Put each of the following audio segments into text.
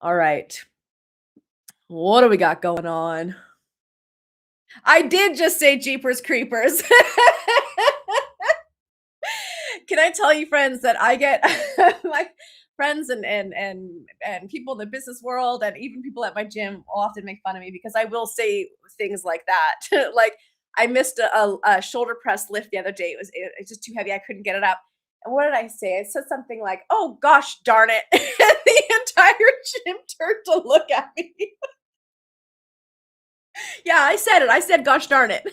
All right. What do we got going on? I did just say Jeepers Creepers. Can I tell you, friends, that I get my friends and people in the business world and even people at my gym will often make fun of me because I will say things like that. Like I missed a shoulder press lift the other day. It's just too heavy. I couldn't get it up. And what did I say? I said something like, "Oh gosh, darn it!" And the entire gym turned to look at me. Yeah, I said it. I said, "Gosh darn it."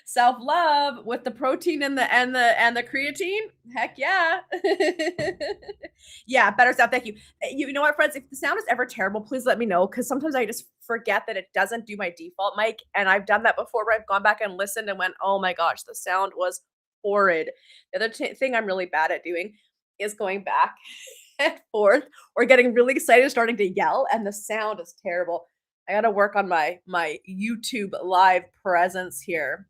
Self-love with the protein and the creatine? Heck yeah. Yeah, better sound, thank you. You know what, friends? If the sound is ever terrible, please let me know because sometimes I just forget that it doesn't do my default mic, and I've done that before where I've gone back and listened and went, "Oh my gosh, the sound was horrid." The other thing I'm really bad at doing is going back and forth or getting really excited and starting to yell, and the sound is terrible. I gotta work on my YouTube live presence here.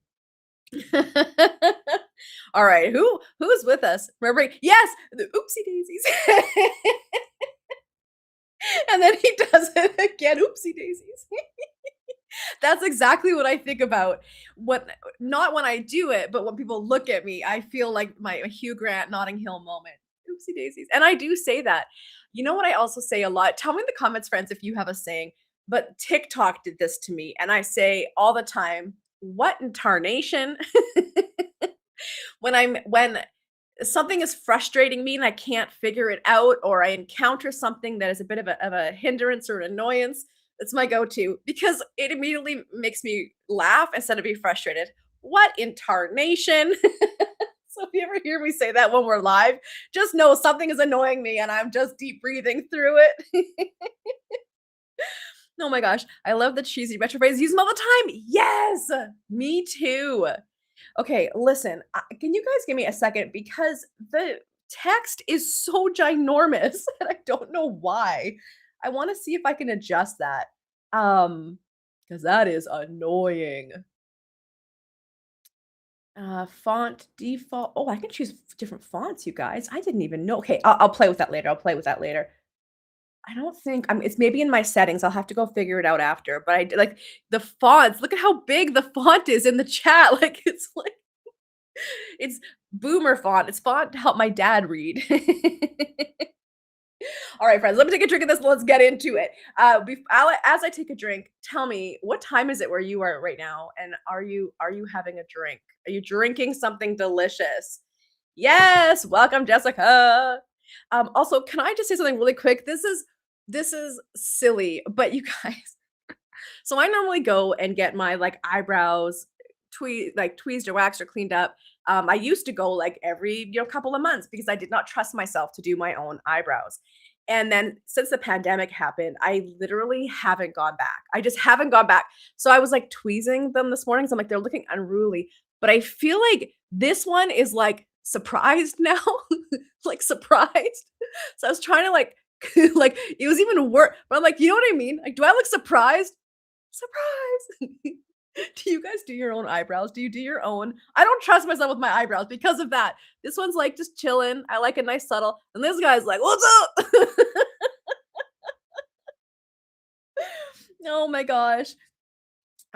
All right, who's with us? Remember, yes, the oopsie daisies. And then he does it again, oopsie daisies. That's exactly what I think about what not when I do it, but when people look at me, I feel like my Hugh Grant Notting Hill moment. Oopsie daisies. And I do say that. You know what I also say a lot? Tell me in the comments, friends, if you have a saying, but TikTok did this to me. And I say all the time, what in tarnation? When something is frustrating me and I can't figure it out, or I encounter something that is a bit of a hindrance or an annoyance, it's my go-to because it immediately makes me laugh instead of be frustrated. What in tarnation? So if you ever hear me say that when we're live, just know something is annoying me and I'm just deep breathing through it. Oh my gosh, I love the cheesy retro phrase. Use them all the time. Yes, me too. Okay, listen, can you guys give me a second because the text is so ginormous and I don't know why. I want to see if I can adjust that. Because that is annoying. Font default. Oh, I can choose different fonts, you guys. I didn't even know. Okay, I'll play with that later. I'll play with that later. I don't think it's maybe in my settings. I'll have to go figure it out after. But like the fonts. Look at how big the font is in the chat. Like it's boomer font. It's font to help my dad read. All right, friends, let me take a drink of this. Let's get into it. As I take a drink, tell me what time is it where you are right now, and are you having a drink? Are you drinking something delicious? Yes, welcome, Jessica. Also, can I just say something really quick? This is silly, but you guys. So I normally go and get my like eyebrows tweezed or waxed or cleaned up. I used to go like every couple of months because I did not trust myself to do my own eyebrows. And then since the pandemic happened, I literally haven't gone back. I just haven't gone back. So I was like tweezing them this morning. So I'm like, they're looking unruly. But I feel like this one is like surprised now, like surprised. So I was trying to like, like it was even worse. But I'm like, you know what I mean? Like, do I look surprised? Surprise. Do you guys do your own eyebrows? Do you do your own? I don't trust myself with my eyebrows because of that. This one's like just chilling. I like a nice subtle. And this guy's like, what's up? Oh my gosh.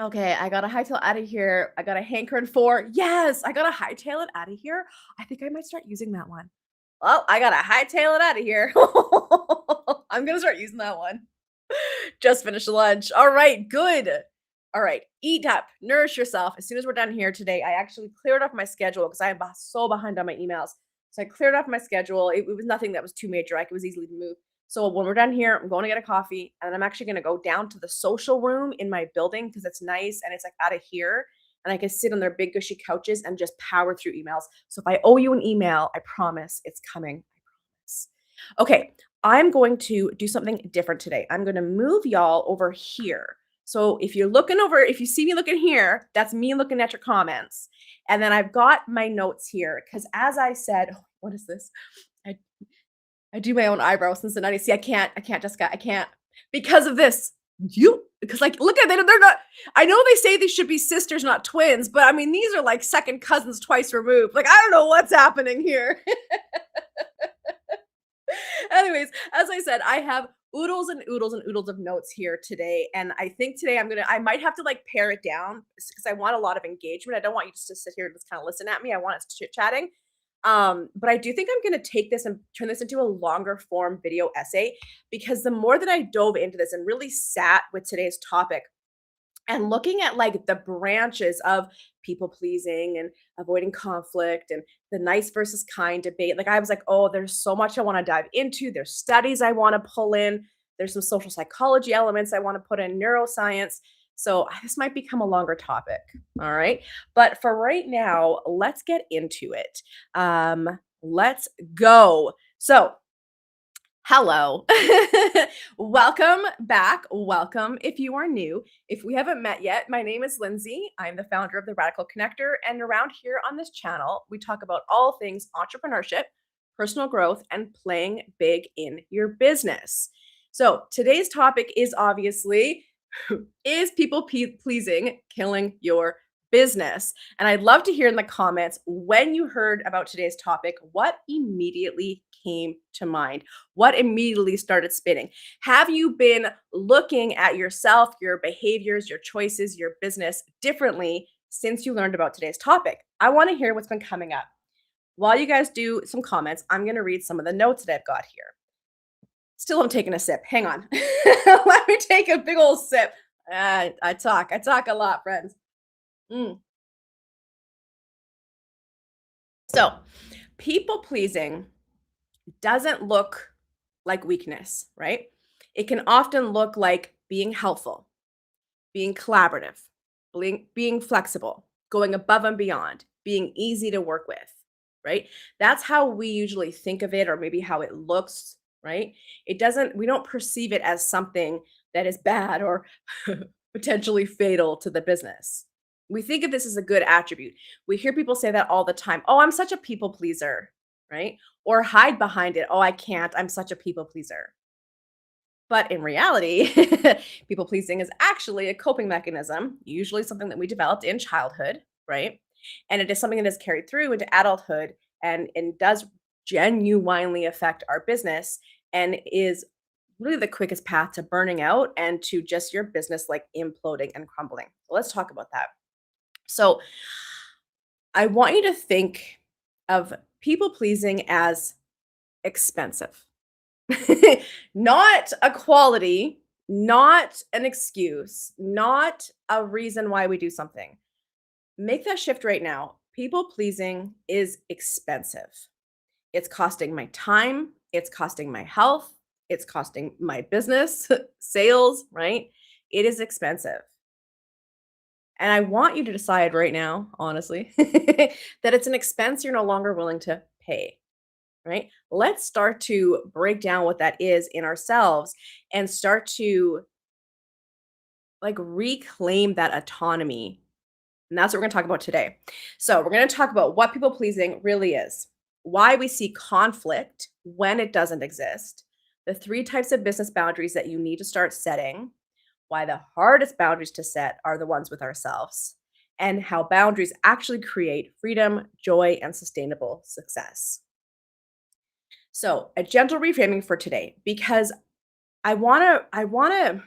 Okay, I gotta hightail out of here. I got a hankering for. Yes, I gotta hightail it out of here. I think I might start using that one. Well, I gotta hightail it out of here. I'm gonna start using that one. Just finished lunch. All right, good. All right, eat up, nourish yourself. As soon as we're done here today, I actually cleared off my schedule because I am so behind on my emails. So I cleared off my schedule. It was nothing that was too major. I was easily move. So when we're done here, I'm going to get a coffee and I'm actually going to go down to the social room in my building because it's nice and it's like out of here. And I can sit on their big gushy couches and just power through emails. So if I owe you an email, I promise it's coming. I promise. Okay, I'm going to do something different today. I'm going to move y'all over here. So if you're looking over, if you see me looking here, that's me looking at your comments. And then I've got my notes here because as I said, oh, what is this? I do my own eyebrows since Cincinnati. See, I can't, Jessica, I can't because of this. Because like, look at them, they're not. I know they say they should be sisters, not twins, but I mean, these are like second cousins twice removed. Like, I don't know what's happening here. Anyways, as I said, I have oodles and oodles and oodles of notes here today. And I think today I might have to like pare it down because I want a lot of engagement. I don't want you just to sit here and just kind of listen at me. I want us chit chatting. But I do think I'm going to take this and turn this into a longer form video essay because the more that I dove into this and really sat with today's topic, and looking at like the branches of people pleasing and avoiding conflict and the nice versus kind debate, like I was like, oh, there's so much I want to dive into. There's studies I want to pull in. There's some social psychology elements I want to put in, neuroscience. So this might become a longer topic. All right. But for right now, let's get into it. Let's go. So hello. Welcome back. Welcome if you are new. If we haven't met yet, my name is Lindsay. I'm the founder of the Radical Connector. And around here on this channel, we talk about all things entrepreneurship, personal growth, and playing big in your business. So today's topic is obviously is people pleasing killing your business? And I'd love to hear in the comments when you heard about today's topic, what immediately came to mind? What immediately started spinning? Have you been looking at yourself, your behaviors, your choices, your business differently since you learned about today's topic? I want to hear what's been coming up. While you guys do some comments, I'm going to read some of the notes that I've got here. Still, I'm taking a sip. Hang on. Let me take a big old sip. I talk a lot, friends. So, people pleasing doesn't look like weakness, right? It can often look like being helpful, being collaborative, being flexible, going above and beyond, being easy to work with, right? That's how we usually think of it, or maybe how it looks, right? We don't perceive it as something that is bad or potentially fatal to the business. We think of this as a good attribute. We hear people say that all the time. Oh, I'm such a people pleaser, right? Or hide behind it. Oh, I can't. I'm such a people pleaser. But in reality, people pleasing is actually a coping mechanism, usually something that we developed in childhood, right? And it is something that is carried through into adulthood and does genuinely affect our business and is really the quickest path to burning out and to just your business like imploding and crumbling. So let's talk about that. So I want you to think of people pleasing as expensive, not a quality, not an excuse, not a reason why we do something. Make that shift right now. People pleasing is expensive. It's costing my time, it's costing my health, it's costing my business, sales, right? It is expensive. And I want you to decide right now, honestly, that it's an expense you're no longer willing to pay, right? Let's start to break down what that is in ourselves and start to like reclaim that autonomy. And that's what we're going to talk about today. So, we're going to talk about what people pleasing really is, why we see conflict when it doesn't exist, the 3 types of business boundaries that you need to start setting, why the hardest boundaries to set are the ones with ourselves, and how boundaries actually create freedom, joy, and sustainable success. So, a gentle reframing for today because I want to I want to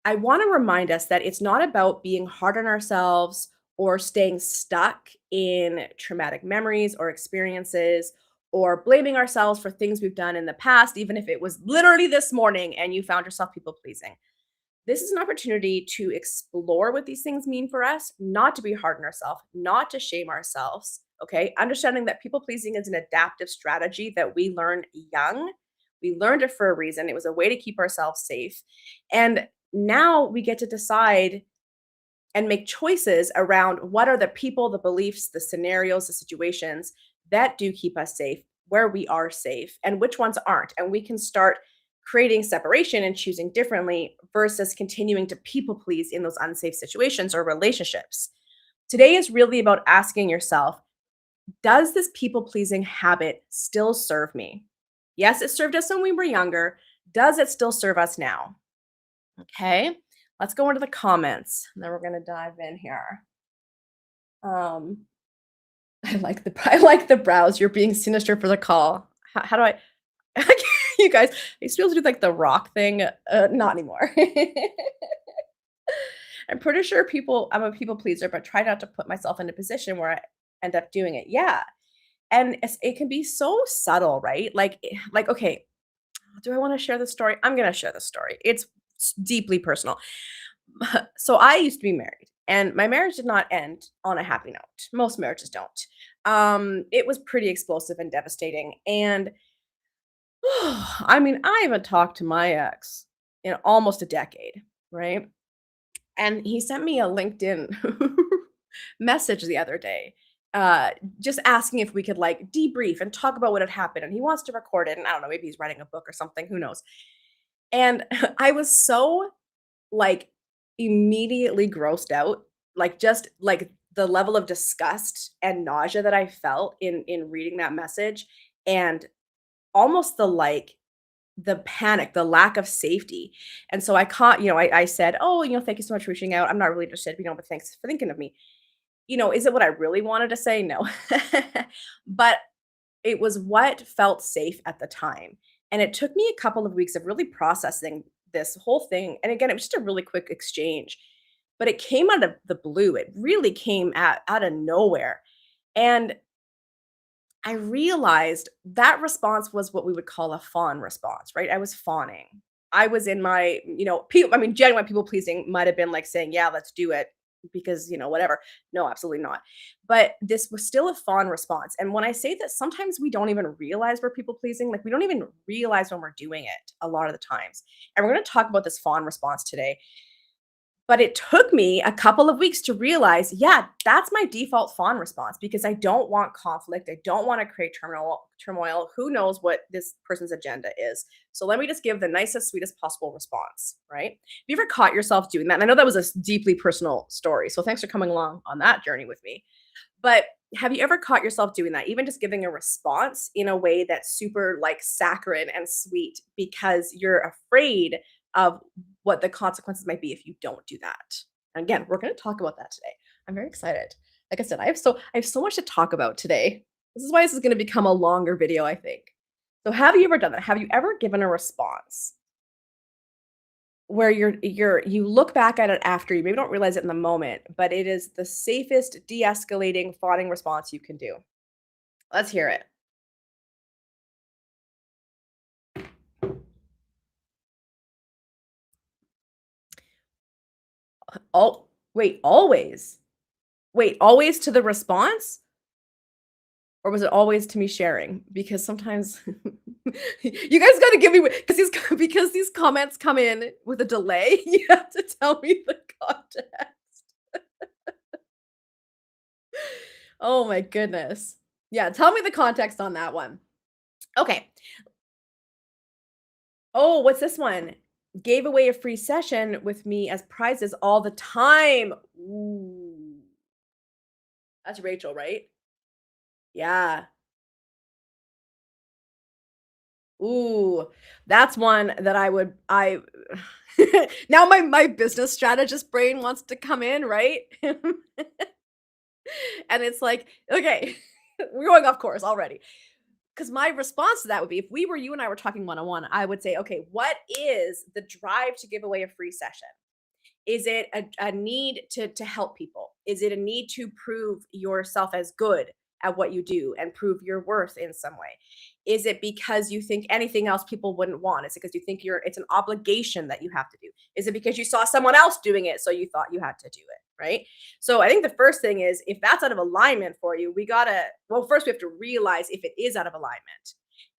I want to remind us that it's not about being hard on ourselves or staying stuck in traumatic memories or experiences or blaming ourselves for things we've done in the past, even if it was literally this morning and you found yourself people pleasing. This is an opportunity to explore what these things mean for us, not to be hard on ourselves, not to shame ourselves. Okay. Understanding that people pleasing is an adaptive strategy that we learn young. We learned it for a reason. It was a way to keep ourselves safe. And now we get to decide and make choices around what are the people, the beliefs, the scenarios, the situations that do keep us safe, where we are safe, and which ones aren't. And we can start creating separation and choosing differently versus continuing to people please in those unsafe situations or relationships. Today is really about asking yourself, does this people pleasing habit still serve me? Yes, it served us when we were younger. Does it still serve us now? Okay, let's go into the comments. And then we're going to dive in here. Um, I like the brows. You're being sinister for the call. How do I? You guys, I used to be able to do, like, the rock thing, not anymore. I'm pretty sure I'm a people pleaser, but try not to put myself in a position where I end up doing it. Yeah, and it can be so subtle, right? Like, okay, do I wanna share this story? I'm gonna share this story. It's deeply personal. So I used to be married, and my marriage did not end on a happy note. Most marriages don't. It was pretty explosive and devastating, and I mean, I haven't talked to my ex in almost a decade, right? And he sent me a LinkedIn message the other day, uh, just asking if we could like debrief and talk about what had happened. And he wants to record it. And I don't know, maybe he's writing a book or something, who knows? And I was so like immediately grossed out, like just like the level of disgust and nausea that I felt in reading that message, and almost the panic, the lack of safety. And so I said, "Oh, thank you so much for reaching out. I'm not really interested, but thanks for thinking of me." Is it what I really wanted to say? No. But it was what felt safe at the time. And it took me a couple of weeks of really processing this whole thing. And again, it was just a really quick exchange, but it came out of the blue. It really came out of nowhere. And I realized that response was what we would call a fawn response, right? I was fawning. I was in my, people, I mean, genuine people pleasing might have been like saying, yeah, let's do it because, whatever. No, absolutely not. But this was still a fawn response. And when I say that, sometimes we don't even realize we're people pleasing, like we don't even realize when we're doing it a lot of the times. And we're going to talk about this fawn response today, but it took me a couple of weeks to realize, yeah, that's my default fawn response because I don't want conflict. I don't want to create turmoil. Who knows what this person's agenda is? So let me just give the nicest, sweetest possible response, right? Have you ever caught yourself doing that? And I know that was a deeply personal story. So thanks for coming along on that journey with me. But have you ever caught yourself doing that? Even just giving a response in a way that's super like saccharine and sweet because you're afraid of what the consequences might be if you don't do that. And again, we're going to talk about that today. I'm very excited. Like I said, I have so much to talk about today. This is why this is going to become a longer video, I think. So have you ever done that? Have you ever given a response where you look back at it after, you maybe don't realize it in the moment, but it is the safest de-escalating fawning response you can do? Let's hear it. Oh, wait, always? Wait, always to the response? Or was it always to me sharing? Because sometimes you guys gotta give me because these comments come in with a delay, you have to tell me the context. Oh my goodness. Yeah, tell me the context on that one. Okay. Oh, what's this one? Gave away a free session with me as prizes all the time. Ooh, that's Rachel, right? Yeah. Ooh, that's one that I now my business strategist brain wants to come in, right? And it's like, okay, we're going off course already. Because my response to that would be if you and I were talking one on one, I would say, okay, what is the drive to give away a free session? Is it a need to help people? Is it a need to prove yourself as good at what you do and prove your worth in some way? Is it because you think anything else people wouldn't want? Is it because you think it's an obligation that you have to do? Is it because you saw someone else doing it, so you thought you had to do it? Right. So I think the first thing is if that's out of alignment for you, first we have to realize if it is out of alignment.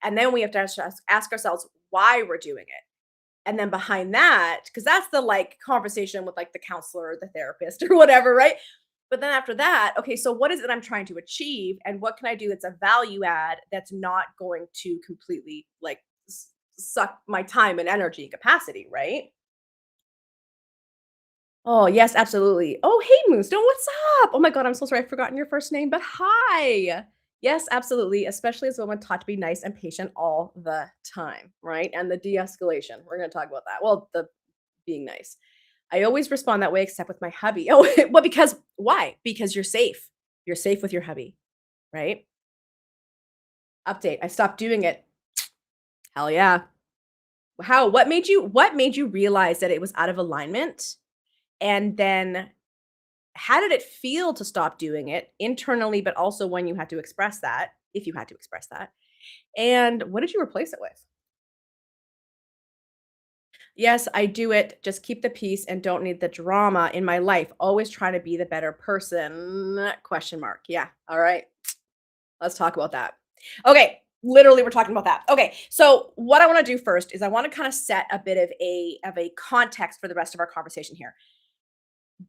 And then we have to ask ourselves why we're doing it. And then behind that, because that's the like conversation with like the counselor or the therapist or whatever, right? But then after that, okay, so what is it I'm trying to achieve? And what can I do that's a value add that's not going to completely like suck my time and energy capacity, right? Oh, yes, absolutely. Oh, hey, Moonstone, what's up? Oh my God, I'm so sorry I've forgotten your first name, but hi. Yes, absolutely. Especially as a woman taught to be nice and patient all the time, right? And the de escalation. We're going to talk about that. Well, the being nice. I always respond that way, except with my hubby. Oh, well, because why? Because you're safe. You're safe with your hubby, right? Update. I stopped doing it. Hell yeah. How what made you realize that it was out of alignment? And then how did it feel to stop doing it internally, but also when you had to express that, if you had to express that? And what did you replace it with? Yes, I do it. Just keep the peace and don't need the drama in my life. Always try to be the better person. Question mark. Yeah. All right. Let's talk about that. Okay. Literally, we're talking about that. Okay. So what I want to do first is I want to kind of set a bit of a context for the rest of our conversation here.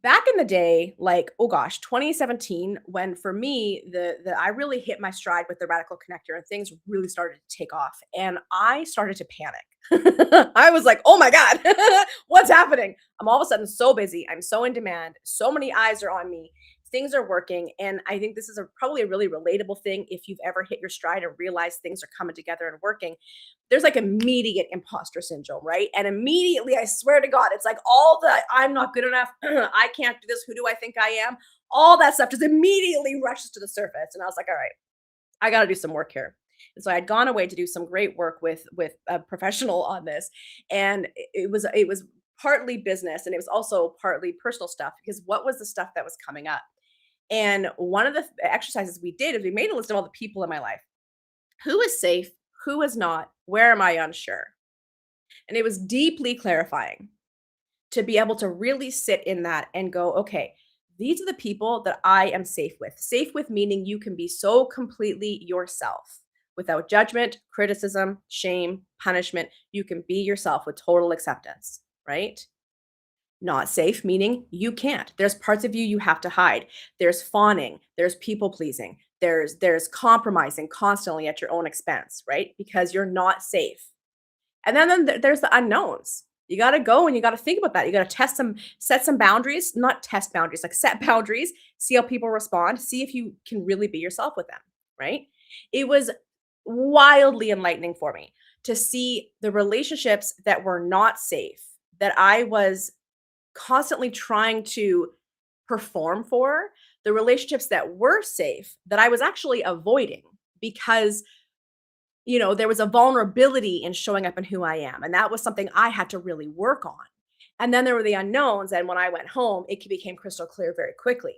Back in the day, like, oh gosh, 2017, when for me, the I really hit my stride with the radical connector and things really started to take off. And I started to panic. I was like, oh my God, what's happening? I'm all of a sudden so busy. I'm so in demand. So many eyes are on me. Things are working. And I think this is probably a really relatable thing if you've ever hit your stride and realized things are coming together and working. There's like immediate imposter syndrome, right? And immediately, I swear to God, it's like all the I'm not good enough, I can't do this, who do I think I am? All that stuff just immediately rushes to the surface. And I was like, all right, I got to do some work here. And so I'd gone away to do some great work with a professional on this, and it was partly business and it was also partly personal stuff because what was the stuff that was coming up? And one of the exercises we did is we made a list of all the people in my life. Who is safe? Who is not? Where am I unsure? And it was deeply clarifying to be able to really sit in that and go, okay, these are the people that I am safe with. Safe with meaning you can be so completely yourself without judgment, criticism, shame, punishment. You can be yourself with total acceptance, right? Not safe, meaning you can't. There's parts of you you have to hide. There's fawning, there's people pleasing, there's compromising constantly at your own expense, right? Because you're not safe. And then there's the unknowns. You got to go and you got to think about that. You got to set some boundaries, not test boundaries, like set boundaries, see how people respond, see if you can really be yourself with them, right? It was wildly enlightening for me to see the relationships that were not safe, that I was constantly trying to perform for, the relationships that were safe that I was actually avoiding because there was a vulnerability in showing up in who I am. And that was something I had to really work on. And then there were the unknowns. And when I went home, it became crystal clear very quickly.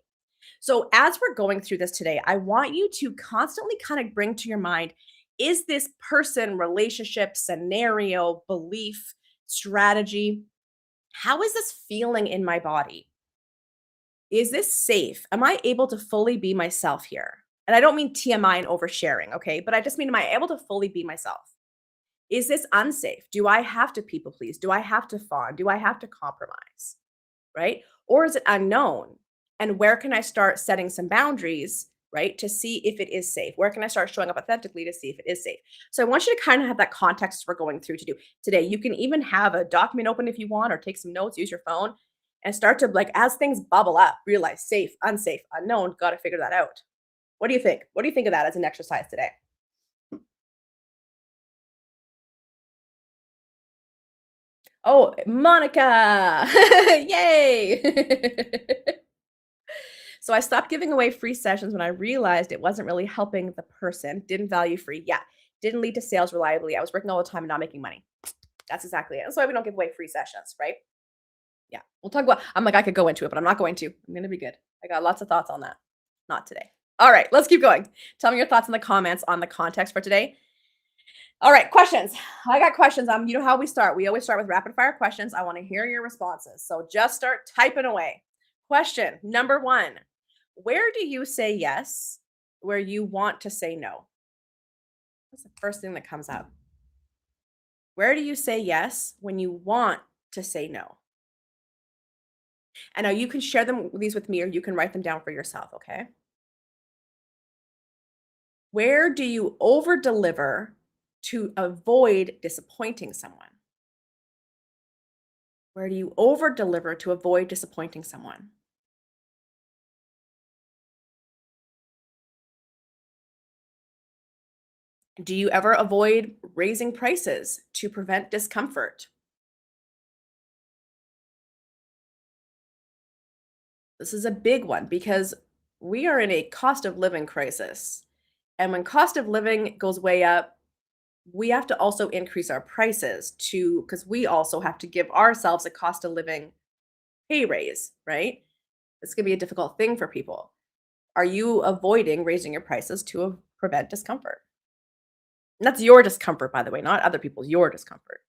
So as we're going through this today, I want you to constantly kind of bring to your mind, is this person, relationship, scenario, belief, strategy, how is this feeling in my body? Is this safe? Am I able to fully be myself here? And I don't mean TMI and oversharing, okay? But I just mean, am I able to fully be myself? Is this unsafe? Do I have to people please? Do I have to fawn? Do I have to compromise? Right? Or is it unknown? And where can I start setting some boundaries, right? To see if it is safe? Where can I start showing up authentically to see if it is safe? So I want you to kind of have that context we're going through to do today. You can even have a document open if you want, or take some notes, use your phone, and start to, like, as things bubble up, realize safe, unsafe, unknown, got to figure that out. What do you think? What do you think of that as an exercise today? Oh, Monica. Yay. So I stopped giving away free sessions when I realized it wasn't really helping the person. Didn't value free. Yeah. Didn't lead to sales reliably. I was working all the time and not making money. That's exactly it. That's why we don't give away free sessions, right? Yeah. We'll talk about, I'm like, I could go into it, but I'm not going to. I'm going to be good. I got lots of thoughts on that. Not today. All right. Let's keep going. Tell me your thoughts in the comments on the context for today. All right, questions. I got questions. You know how we start. We always start with rapid fire questions. I want to hear your responses. So just start typing away. Question number 1. Where do you say yes where you want to say no? That's the first thing that comes up. Where do you say yes when you want to say no? And now you can share these with me, or you can write them down for yourself, okay? Where do you over deliver to avoid disappointing someone? Where do you over deliver to avoid disappointing someone? Do you ever avoid raising prices to prevent discomfort? This is a big one because we are in a cost of living crisis. And when cost of living goes way up, we have to also increase our prices to because we also have to give ourselves a cost of living pay raise, right? It's going to be a difficult thing for people. Are you avoiding raising your prices to prevent discomfort? And that's your discomfort, by the way, not other people's, your discomfort.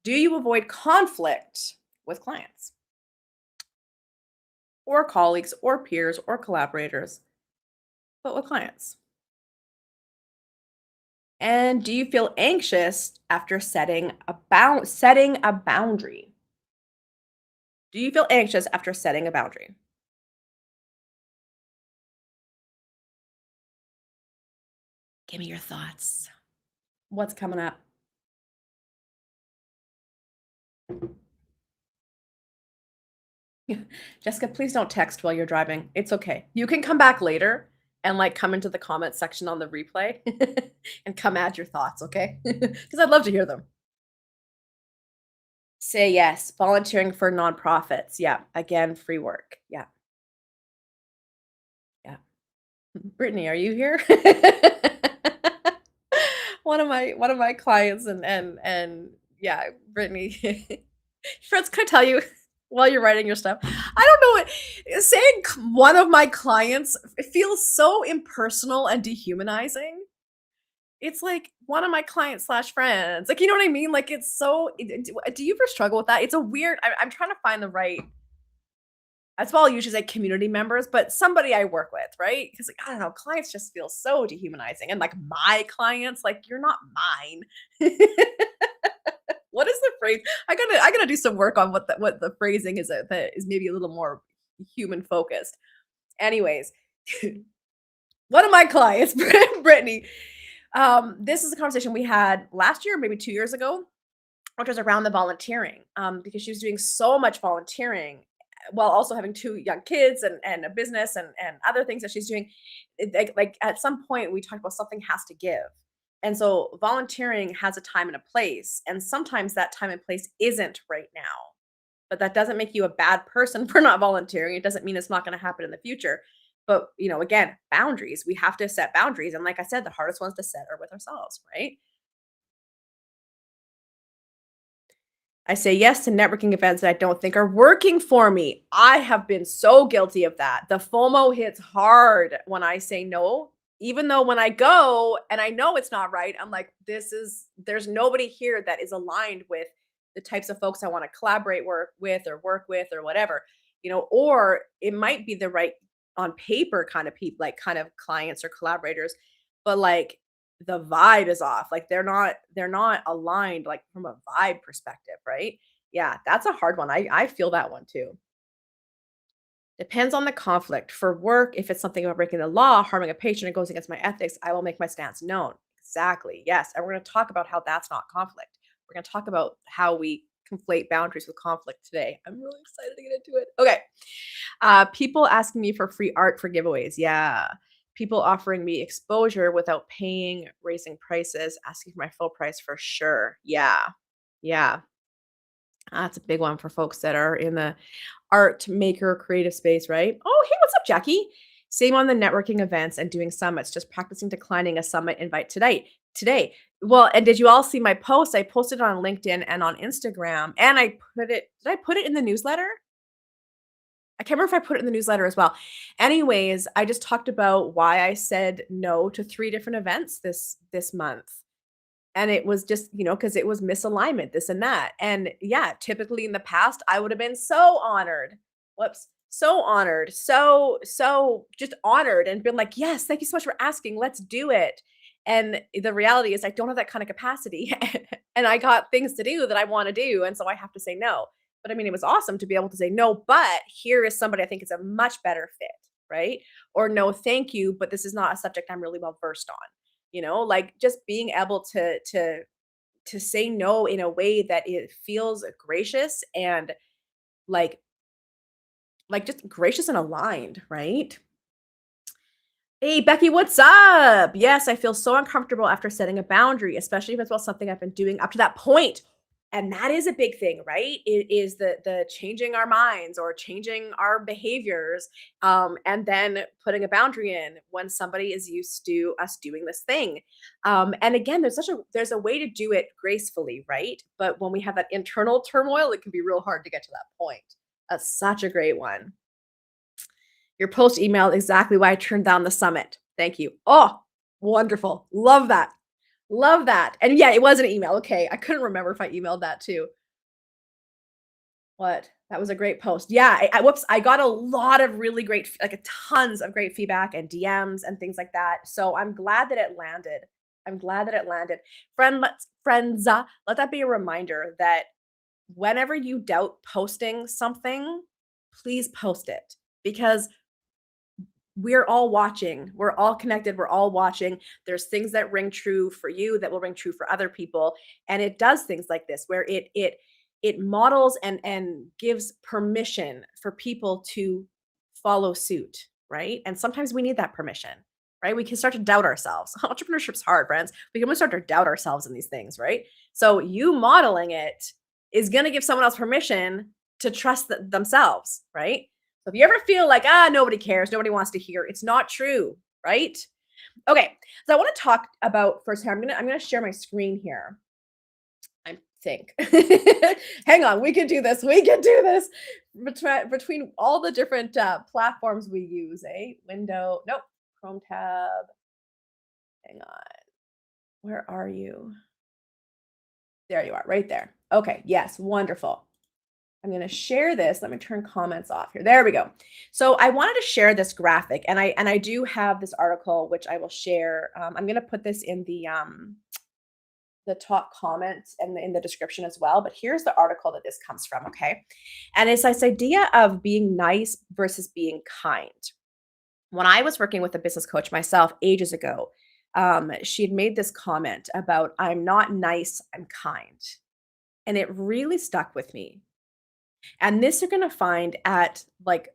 Do you avoid conflict with clients or colleagues or peers or collaborators, but with clients? And do you feel anxious after setting a boundary? Do you feel anxious after setting a boundary? Give me your thoughts. What's coming up? Jessica, please don't text while you're driving. It's okay. You can come back later and like come into the comment section on the replay and come add your thoughts, okay? Because I'd love to hear them. Say yes. Volunteering for nonprofits. Yeah. Again, free work. Yeah. Yeah. Brittany, are you here? One of my clients and yeah, Brittany. Friends, can I tell you while you're writing your stuff? I don't know what saying one of my clients it feels so impersonal and dehumanizing. It's like one of my clients slash friends. Like, you know what I mean? Like, it's so. Do you ever struggle with that? It's a weird. I'm trying to find the right. That's why I'll usually say community members, but somebody I work with, right? Because like, I don't know, clients just feel so dehumanizing, and like my clients, like you're not mine. What is the phrase? I gotta do some work on what the phrasing is that is maybe a little more human focused. Anyways, one of my clients, Brittany, this is a conversation we had last year, maybe 2 years ago, which was around the volunteering, because she was doing so much volunteering while also having 2 young kids and a business and other things that she's doing. Like at some point we talked about something has to give. And so volunteering has a time and a place, and sometimes that time and place isn't right now. But that doesn't make you a bad person for not volunteering. It doesn't mean it's not going to happen in the future. But, again, boundaries. We have to set boundaries. And like I said, the hardest ones to set are with ourselves, right? I say yes to networking events that I don't think are working for me. I have been so guilty of that. The FOMO hits hard when I say no, even though when I go and I know it's not right, I'm like, there's nobody here that is aligned with the types of folks I want to collaborate work with or whatever, or it might be the right on paper kind of people, like kind of clients or collaborators, but like the vibe is off. Like they're not aligned like from a vibe perspective, right? Yeah, that's a hard one. I feel that one too. Depends on the conflict. For work, if it's something about breaking the law, harming a patient, and goes against my ethics, I will make my stance known. Exactly. Yes. And we're going to talk about how that's not conflict. We're going to talk about how we conflate boundaries with conflict today. I'm really excited to get into it. Okay. People asking me for free art for giveaways. Yeah. People offering me exposure without paying, raising prices, asking for my full price for sure. Yeah. Yeah. That's a big one for folks that are in the art maker creative space, right? Oh, hey, what's up, Jackie? Same on the networking events and doing summits, just practicing declining a summit invite Today. Well, and did you all see my post? I posted it on LinkedIn and on Instagram, and did I put it in the newsletter? I can't remember if I put it in the newsletter as well. Anyways, I just talked about why I said no to 3 different events this month. And it was just, because it was misalignment, this and that. And yeah, typically in the past, I would have been so honored. Whoops. So honored. So just honored and been like, yes, thank you so much for asking. Let's do it. And the reality is I don't have that kind of capacity. And I got things to do that I want to do. And so I have to say no. But I mean, it was awesome to be able to say no, but here is somebody I think is a much better fit, right? Or no, thank you, but this is not a subject I'm really well versed on. Like just being able to say no in a way that it feels gracious and like just gracious and aligned, right? Hey Becky, what's up? Yes, I feel so uncomfortable after setting a boundary, especially if it's about something I've been doing up to that point And that is a big thing, right? It is the changing our minds or changing our behaviors, and then putting a boundary in when somebody is used to us doing this thing. And again, there's a way to do it gracefully, right? But when we have that internal turmoil, it can be real hard to get to that point. That's such a great one. Your post email exactly why I turned down the summit. Thank you. Oh, wonderful. Love that. Love that. And yeah, it was an email. Okay. I couldn't remember if I emailed that too. What? That was a great post. Yeah. Whoops. I got a lot of really great, like a tons of great feedback and DMs and things like that. So I'm glad that it landed. I'm glad that it landed. Friends, let that be a reminder that whenever you doubt posting something, please post it because we're all watching. We're all connected. We're all watching. There's things that ring true for you that will ring true for other people. And it does things like this where it models and gives permission for people to follow suit, right? And sometimes we need that permission, right? We can start to doubt ourselves. Entrepreneurship's hard, friends. We can start to doubt ourselves in these things, right? So you modeling it is going to give someone else permission to trust themselves, right? So if you ever feel like, nobody cares, nobody wants to hear, it's not true, right? Okay, so I want to talk about first. I'm gonna share my screen here. I think. Hang on, we can do this. We can do this. Between all the different platforms we use, Window, nope, Chrome tab. Hang on, where are you? There you are, right there. Okay, yes, wonderful. I'm going to share this. Let me turn comments off here. There we go. So I wanted to share this graphic, and I do have this article which I will share. I'm going to put this in the top comments and in the description as well. But here's the article that this comes from. Okay, and it's this idea of being nice versus being kind. When I was working with a business coach myself ages ago, she had made this comment about I'm not nice, I'm kind, and it really stuck with me. And this you're gonna find at like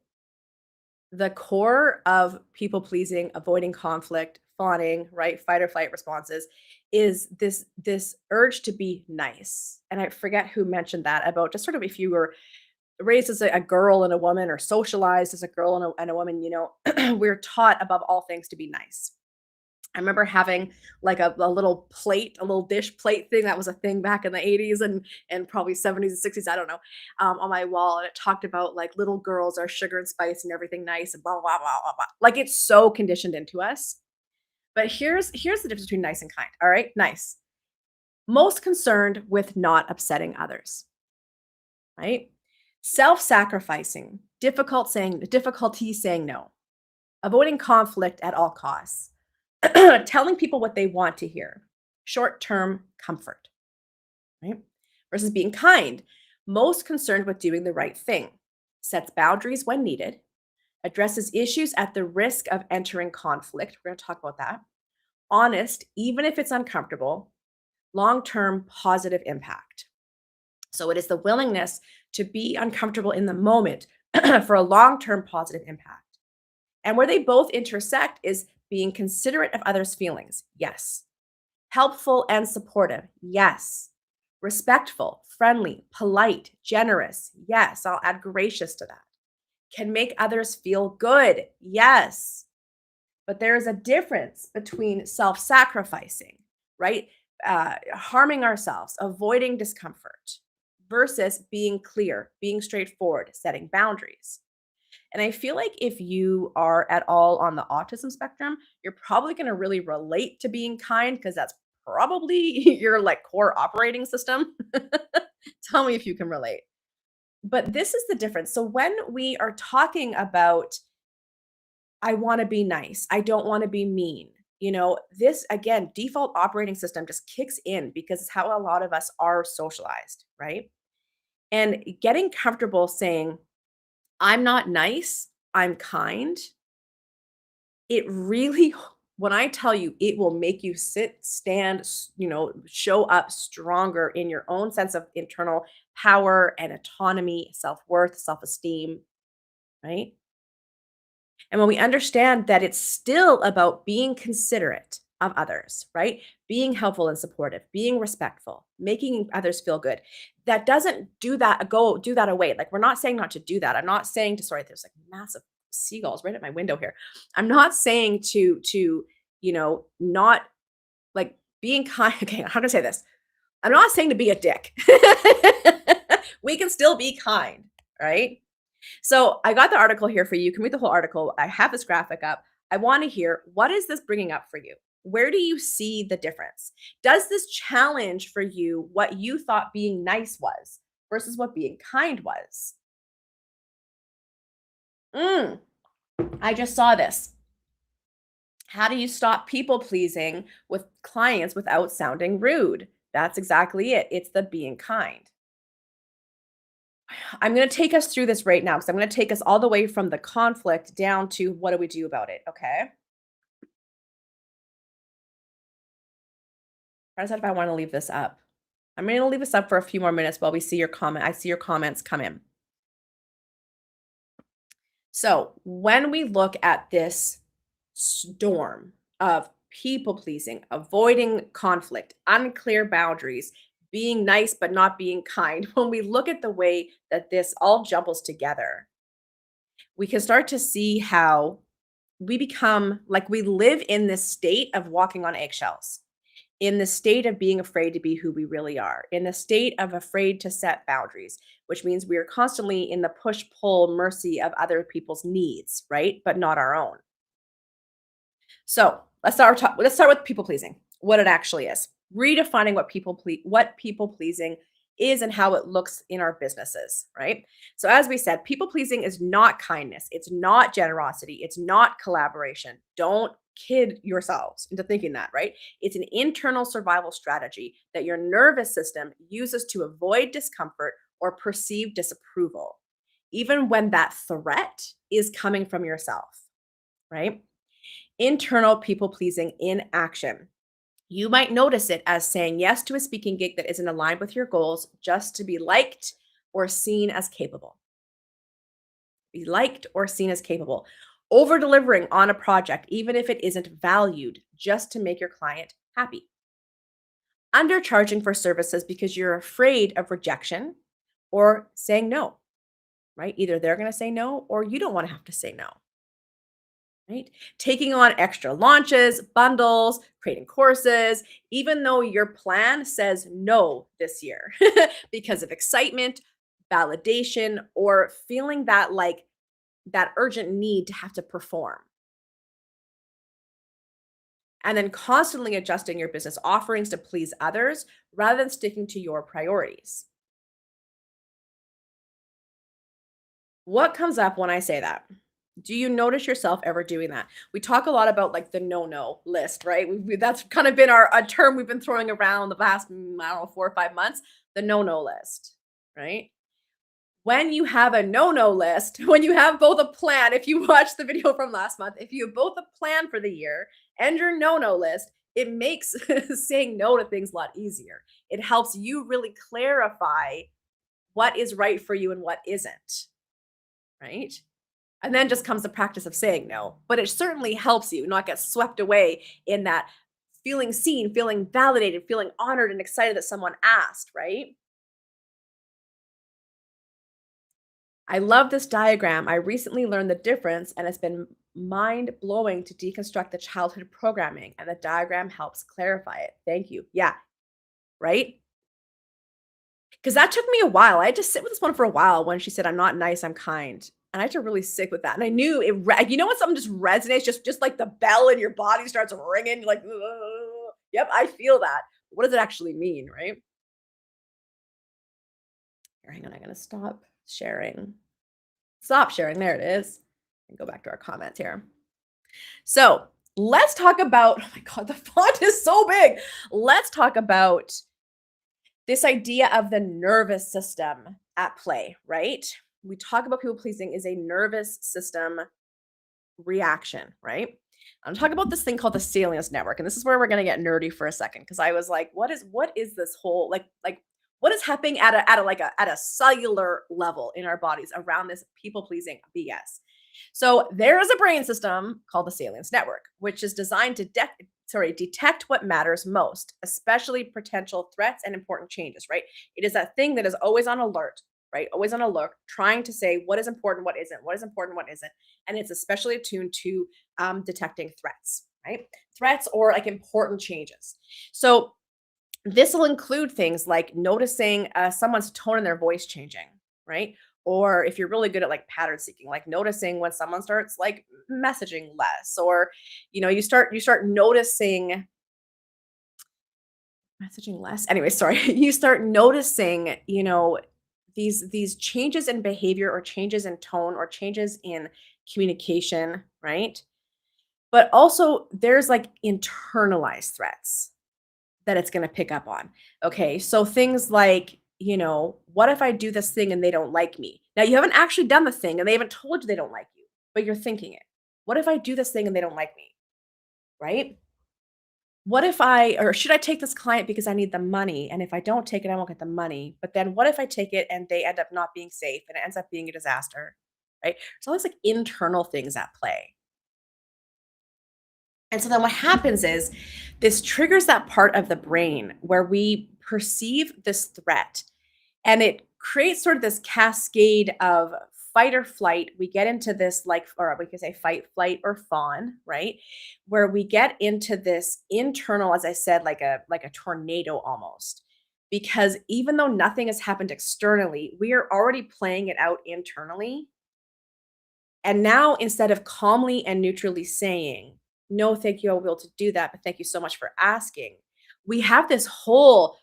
the core of people pleasing, avoiding conflict, fawning, right? Fight or flight responses is this urge to be nice. And I forget who mentioned that about just sort of if you were raised as a girl and a woman or socialized as a girl and a woman, we're taught above all things to be nice. I remember having like a little plate, a little dish plate thing that was a thing back in the 80s and probably 70s and 60s, I don't know, on my wall. And it talked about like little girls are sugar and spice and everything nice and blah, blah, blah, blah, blah. Like it's so conditioned into us. But here's the difference between nice and kind. All right, nice. Most concerned with not upsetting others, right? Self-sacrificing, difficulty saying no, avoiding conflict at all costs. Telling people what they want to hear, short-term comfort, right? Versus being kind, most concerned with doing the right thing, sets boundaries when needed, addresses issues at the risk of entering conflict. We're going to talk about that. Honest, even if it's uncomfortable, long-term positive impact. So it is the willingness to be uncomfortable in the moment for a long-term positive impact. And where they both intersect is being considerate of others' feelings. Yes. Helpful and supportive. Yes. Respectful, friendly, polite, generous. Yes. I'll add gracious to that. Can make others feel good. Yes. But there is a difference between self-sacrificing, right? Harming ourselves, avoiding discomfort versus being clear, being straightforward, setting boundaries. And I feel like if you are at all on the autism spectrum, you're probably going to really relate to being kind because that's probably your like core operating system. Tell me if you can relate. But this is the difference. So when we are talking about, I want to be nice, I don't want to be mean, this again, default operating system just kicks in because it's how a lot of us are socialized, right? And getting comfortable saying, I'm not nice, I'm kind. It really, when I tell you, it will make you sit, stand, show up stronger in your own sense of internal power and autonomy, self-worth, self-esteem, right? And when we understand that it's still about being considerate, of others, right? Being helpful and supportive, being respectful, making others feel good. That doesn't do that away. Like we're not saying not to do that. I'm not saying to sorry, there's like massive seagulls right at my window here. I'm not saying to, not like being kind. Okay, how do I say this? I'm not saying to be a dick. We can still be kind, right? So I got the article here for you. You can read the whole article. I have this graphic up. I want to hear, what is this bringing up for you? Where do you see the difference? Does this challenge for you what you thought being nice was versus what being kind was? Mm, I just saw this. How do you stop people pleasing with clients without sounding rude? That's exactly it. It's the being kind. I'm going to take us through this right now because I'm going to take us all the way from the conflict down to what do we do about it, okay? I decide if I want to leave this up. I'm going to leave this up for a few more minutes while we see your comment. I see your comments come in. So, when we look at this storm of people pleasing, avoiding conflict, unclear boundaries, being nice but not being kind, when we look at the way that this all jumbles together, we can start to see how we become like we live in this state of walking on eggshells, in the state of being afraid to be who we really are, in the state of afraid to set boundaries, which means we are constantly in the push pull mercy of other people's needs, right? But not our own. So let's start with people pleasing, what it actually is. Redefining what people pleasing is and how it looks in our businesses, right? So as we said, people pleasing is not kindness, it's not generosity, it's not collaboration. Don't kid yourselves into thinking that, right? It's an internal survival strategy that your nervous system uses to avoid discomfort or perceived disapproval, even when that threat is coming from yourself, right? Internal people pleasing in action. You might notice it as saying yes to a speaking gig that isn't aligned with your goals just to be liked or seen as capable. Be liked or seen as capable. Over delivering on a project, even if it isn't valued, just to make your client happy. Undercharging for services because you're afraid of rejection or saying no, right? Either they're going to say no or you don't want to have to say no. Right? Taking on extra launches, bundles, creating courses, even though your plan says no this year because of excitement, validation, or feeling that like that urgent need to have to perform. And then constantly adjusting your business offerings to please others rather than sticking to your priorities. What comes up when I say that? Do you notice yourself ever doing that? We talk a lot about like the no list, right? That's kind of been a term we've been throwing around the past, I don't know, 4 or 5 months, the no list, right? When you have a no list, when you have both a plan, if you watched the video from last month, if you have both a plan for the year and your no list, it makes saying no to things a lot easier. It helps you really clarify what is right for you and what isn't, right? And then just comes the practice of saying no. But it certainly helps you not get swept away in that feeling seen, feeling validated, feeling honored and excited that someone asked, right? I love this diagram. I recently learned the difference and it's been mind blowing to deconstruct the childhood programming, and the diagram helps clarify it. Thank you. Yeah, right? Because that took me a while. I had to sit with this one for a while when she said, "I'm not nice, I'm kind." And I had to really sit with that. And I knew you know when something just resonates, just like the bell in your body starts ringing, you're like, "Ugh." Yep, I feel that. What does it actually mean, right? Here, hang on, I'm gonna stop sharing. Stop sharing. There it is. And go back to our comments here. So let's talk about, oh my God, the font is so big. Let's talk about this idea of the nervous system at play, right? We talk about people pleasing is a nervous system reaction, right? I'm talking about this thing called the salience network, and this is where we're going to get nerdy for a second because I was like, what is this whole like what is happening at a cellular level in our bodies around this people pleasing BS? So there is a brain system called the salience network, which is designed to detect what matters most, especially potential threats and important changes, right? It is that thing that is always on alert, right? Always on alert, trying to say what is important, what isn't, what is important, what isn't. And it's especially attuned to detecting threats, right? Threats or like important changes. So this will include things like noticing someone's tone in their voice changing, right? Or if you're really good at like pattern seeking, like noticing when someone starts like messaging less, or you start noticing messaging less. Anyway, sorry. You start noticing, these changes in behavior or changes in tone or changes in communication, right? But also there's like internalized threats that it's gonna pick up on. Okay, so things like, what if I do this thing and they don't like me? Now you haven't actually done the thing and they haven't told you they don't like you, but you're thinking it. What if I do this thing and they don't like me? Right? What if I or should I take this client because I need the money? And if I don't take it, I won't get the money. But then what if I take it and they end up not being safe and it ends up being a disaster? Right? There's always like internal things at play. And so then what happens is this triggers that part of the brain where we perceive this threat, and it creates sort of this cascade of fight or flight. We get into this like, or we could say fight, flight, or fawn, right? Where we get into this internal, as I said, like a tornado almost. Because even though nothing has happened externally, we are already playing it out internally. And now instead of calmly and neutrally saying, "No, thank you, I will be able to do that, but thank you so much for asking," we have this whole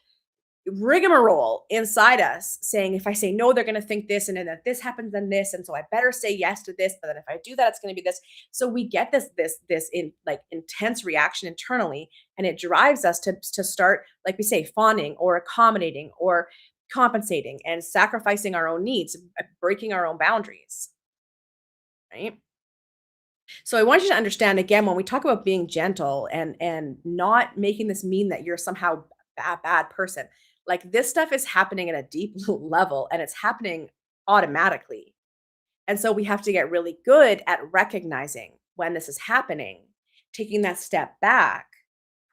rigmarole inside us saying, if I say no, they're going to think this, and then if this happens, then this, and so I better say yes to this, but then if I do that, it's going to be this. So we get this in like intense reaction internally, and it drives us to start, like we say, fawning or accommodating or compensating and sacrificing our own needs, breaking our own boundaries, right? So I want you to understand again when we talk about being gentle and not making this mean that you're somehow a bad person. Like this stuff is happening at a deep level and it's happening automatically. And so we have to get really good at recognizing when this is happening, taking that step back,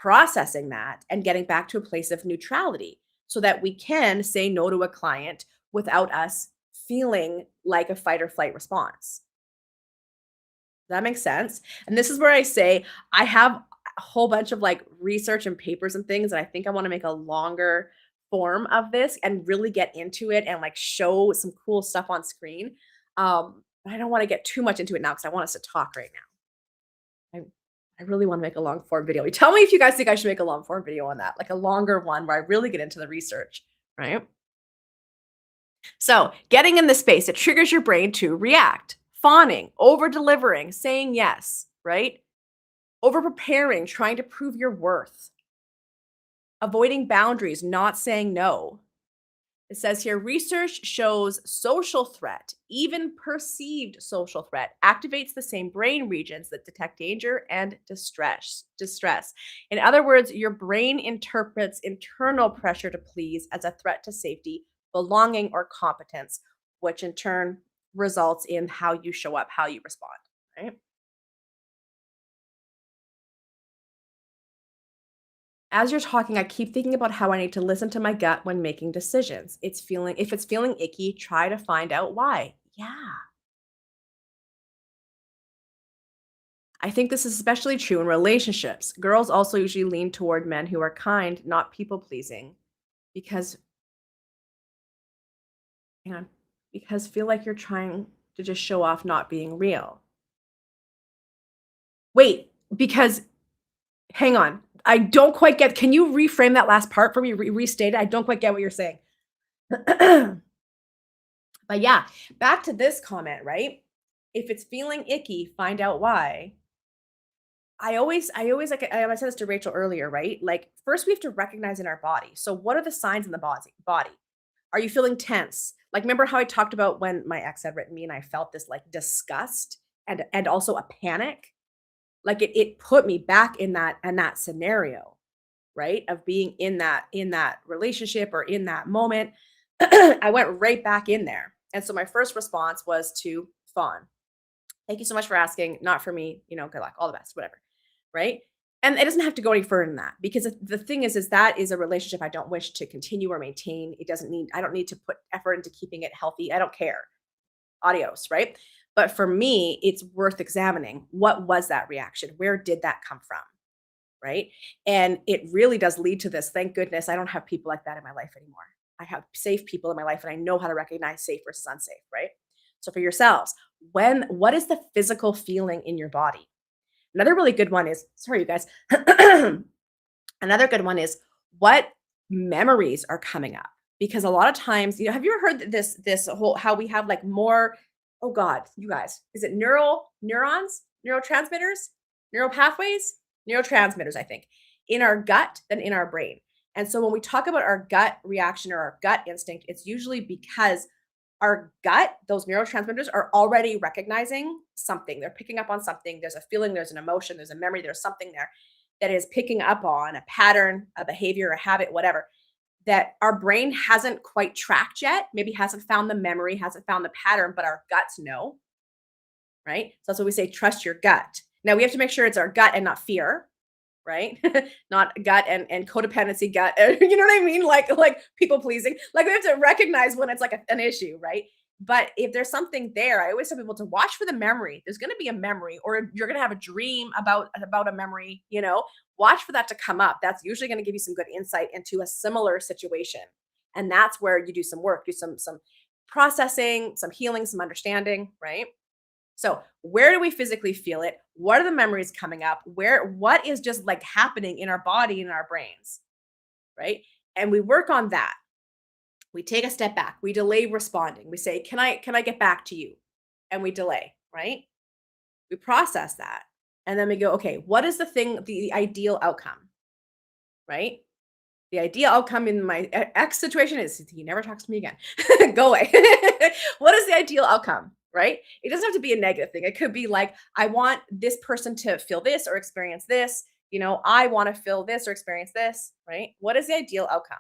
processing that and getting back to a place of neutrality so that we can say no to a client without us feeling like a fight or flight response. That makes sense. And this is where I say I have a whole bunch of like research and papers and things, and I think I want to make a longer form of this and really get into it and like show some cool stuff on screen. But I don't want to get too much into it now because I want us to talk right now. I really want to make a long form video. Tell me if you guys think I should make a long form video on that, like a longer one where I really get into the research, right? So, getting in the space, it triggers your brain to react, fawning, over delivering, saying yes, right? Over preparing, trying to prove your worth, avoiding boundaries, not saying no. It says here research shows social threat, even perceived social threat, activates the same brain regions that detect danger and distress. In other words, your brain interprets internal pressure to please as a threat to safety, belonging, or competence, which in turn results in how you show up, how you respond, right? As you're talking, I keep thinking about how I need to listen to my gut when making decisions. If it's feeling icky, try to find out why. Yeah. I think this is especially true in relationships. Girls also usually lean toward men who are kind, not people pleasing, because, hang on, because feel like you're trying to just show off not being real. Wait, because, hang on, I don't quite get, can you reframe that last part for me? Restate it. I don't quite get what you're saying. But yeah, back to this comment, right? If it's feeling icky, find out why. I always like I said this to Rachel earlier, right? Like first we have to recognize in our body. So what are the signs in the body? Are you feeling tense? Like remember how I talked about when my ex had written me and I felt this like disgust and also a panic? Like it put me back in that scenario, right? Of being in that relationship or in that moment. I went right back in there. And so my first response was to fawn. Thank you so much for asking. Not for me, good luck, all the best, whatever. Right. And it doesn't have to go any further than that because the thing is that is a relationship I don't wish to continue or maintain. I don't need to put effort into keeping it healthy. I don't care. Adios, right? But for me, it's worth examining. What was that reaction? Where did that come from? Right? And it really does lead to this. Thank goodness I don't have people like that in my life anymore. I have safe people in my life and I know how to recognize safe versus unsafe, right? So for yourselves, what is the physical feeling in your body? Another really good one is, sorry you guys. Another good one is what memories are coming up? Because a lot of times, have you ever heard this whole how we have like more, oh God, you guys, is it neurons, neurotransmitters, neural pathways, neurotransmitters, I think, in our gut than in our brain. And so when we talk about our gut reaction or our gut instinct, it's usually because our gut, those neurotransmitters are already recognizing something. They're picking up on something. There's a feeling, there's an emotion, there's a memory, there's something there that is picking up on a pattern, a behavior, a habit, whatever, that our brain hasn't quite tracked yet. Maybe hasn't found the memory, hasn't found the pattern, but our guts know, right? So that's what we say, trust your gut. Now we have to make sure it's our gut and not fear, right? Not gut and codependency gut. You know what I mean? Like people pleasing. Like we have to recognize when it's like an issue, right? But if there's something there, I always tell people to watch for the memory. There's going to be a memory, or you're going to have a dream about a memory. Watch for that to come up. That's usually going to give you some good insight into a similar situation, and that's where you do some work, do some processing, some healing, some understanding, right? So, where do we physically feel it? What are the memories coming up? What is just like happening in our body and in our brains, right? And we work on that. We take a step back. We delay responding. We say, "Can I get back to you?" And we delay, right? We process that. And then we go, "Okay, what is the ideal outcome?" Right? The ideal outcome in my ex situation is he never talks to me again. Go away. What is the ideal outcome? Right? It doesn't have to be a negative thing. It could be like, I want this person to feel this or experience this. I want to feel this or experience this. Right? What is the ideal outcome?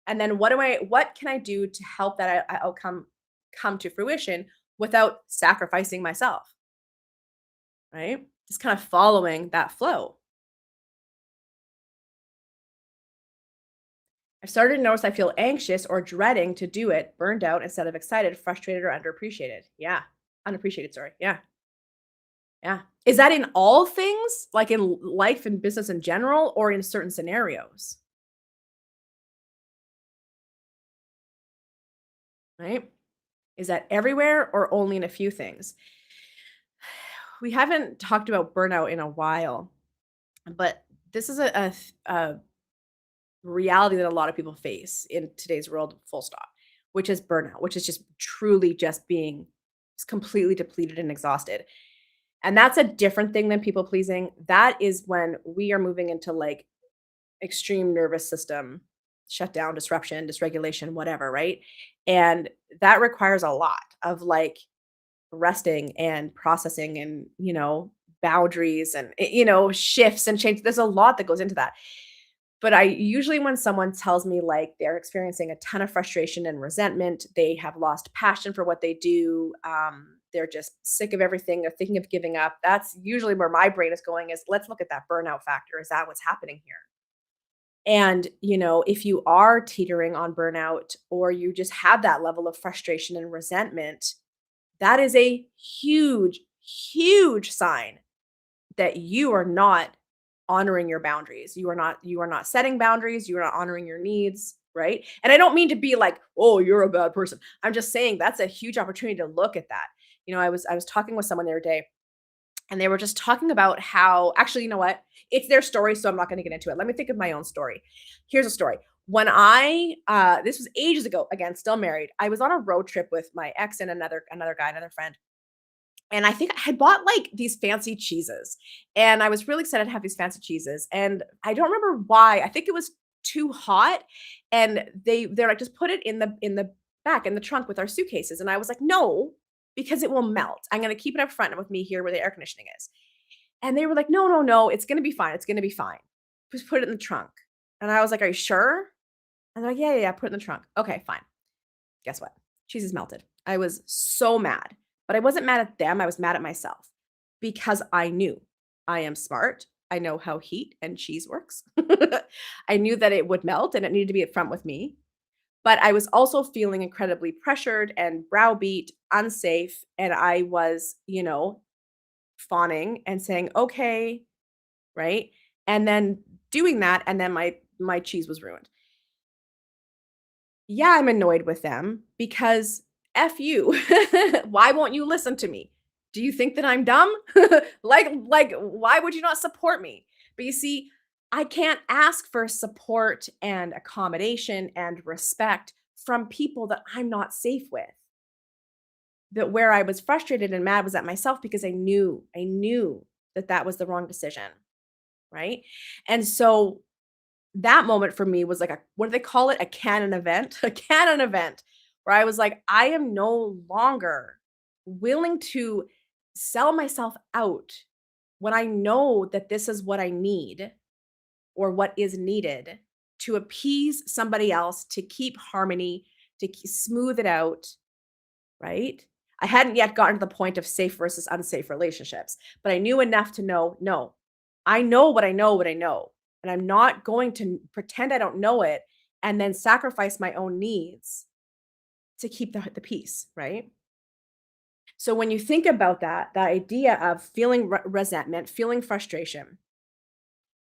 And then what can I do to help that outcome come to fruition without sacrificing myself? Right? Just kind of following that flow. I started to notice I feel anxious or dreading to do it, burned out instead of excited, frustrated, or underappreciated. Yeah. Unappreciated, sorry. Yeah. Yeah. Is that in all things, like in life and business in general, or in certain scenarios? Right? Is that everywhere or only in a few things? We haven't talked about burnout in a while, but this is a reality that a lot of people face in today's world, full stop, which is burnout, which is just truly just being just completely depleted and exhausted. And that's a different thing than people pleasing. That is when we are moving into like extreme nervous system shutdown, disruption, dysregulation, whatever, right? And that requires a lot of like resting and processing and, boundaries and, shifts and change. There's a lot that goes into that. But I usually, when someone tells me like they're experiencing a ton of frustration and resentment, they have lost passion for what they do, they're just sick of everything, they're thinking of giving up. That's usually where my brain is going is let's look at that burnout factor. Is that what's happening here? And, if you are teetering on burnout or you just have that level of frustration and resentment, that is a huge, huge sign that you are not honoring your boundaries. You are not setting boundaries, you are not honoring your needs, right? And I don't mean to be like, "Oh, you're a bad person." I'm just saying that's a huge opportunity to look at that. I was talking with someone the other day and they were just talking about how actually, you know what? It's their story, so I'm not going to get into it. Let me think of my own story. Here's a story. When I this was ages ago, again, still married. I was on a road trip with my ex and another guy, another friend, and I think I had bought, like, these fancy cheeses, and I was really excited to have these fancy cheeses, and I don't remember why. I think it was too hot, and they're like, "Just put it in the back, in the trunk with our suitcases," and I was like, "No, because it will melt. I'm gonna keep it up front with me here where the air conditioning is." And they were like, "No, no, no, it's gonna be fine, it's gonna be fine. Just put it in the trunk." And I was like, "Are you sure?" And they're like, "Yeah, yeah, yeah, put it in the trunk." Okay, fine. Guess what? Cheese is melted. I was so mad, but I wasn't mad at them. I was mad at myself because I knew I am smart. I know how heat and cheese works. I knew that it would melt and it needed to be upfront with me. But I was also feeling incredibly pressured and browbeat, unsafe. And I was, fawning and saying, okay, right? And then doing that. And then my cheese was ruined. Yeah, I'm annoyed with them because F you. Why won't you listen to me? Do you think that I'm dumb? Why would you not support me? But you see, I can't ask for support and accommodation and respect from people that I'm not safe with. That where I was frustrated and mad was at myself because I knew that that was the wrong decision, right? And so that moment for me was like a what do they call it? A canon event, a canon event where I was like, I am no longer willing to sell myself out when I know that this is what I need or what is needed to appease somebody else, to keep harmony, to smooth it out, right? I hadn't yet gotten to the point of safe versus unsafe relationships, but I knew enough to know, no, I know what I know, what I know. And I'm not going to pretend I don't know it and then sacrifice my own needs to keep the peace, right? So when you think about that, the idea of feeling resentment, feeling frustration,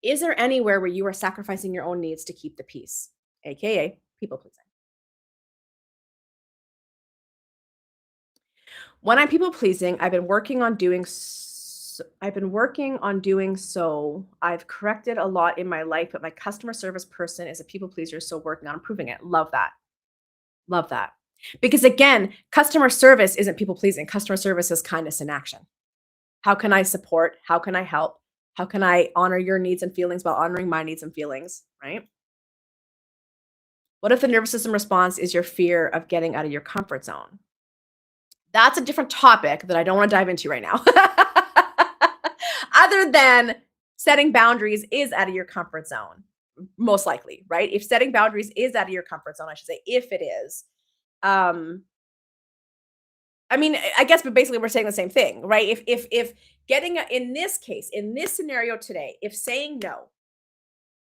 is there anywhere where you are sacrificing your own needs to keep the peace, aka people pleasing? When I'm people pleasing, I've been working on doing so. I've corrected a lot in my life, but my customer service person is a people pleaser, so working on improving it. Love that. Love that. Because again, customer service isn't people pleasing. Customer service is kindness in action. How can I support? How can I help? How can I honor your needs and feelings while honoring my needs and feelings, right? What if the nervous system response is your fear of getting out of your comfort zone? That's a different topic that I don't wanna dive into right now. Other than setting boundaries is out of your comfort zone, most likely, right? If setting boundaries is out of your comfort zone, I should say, if it is, um, I mean, I guess, but basically we're saying the same thing, right? If getting a in this case, in this scenario today, if saying no,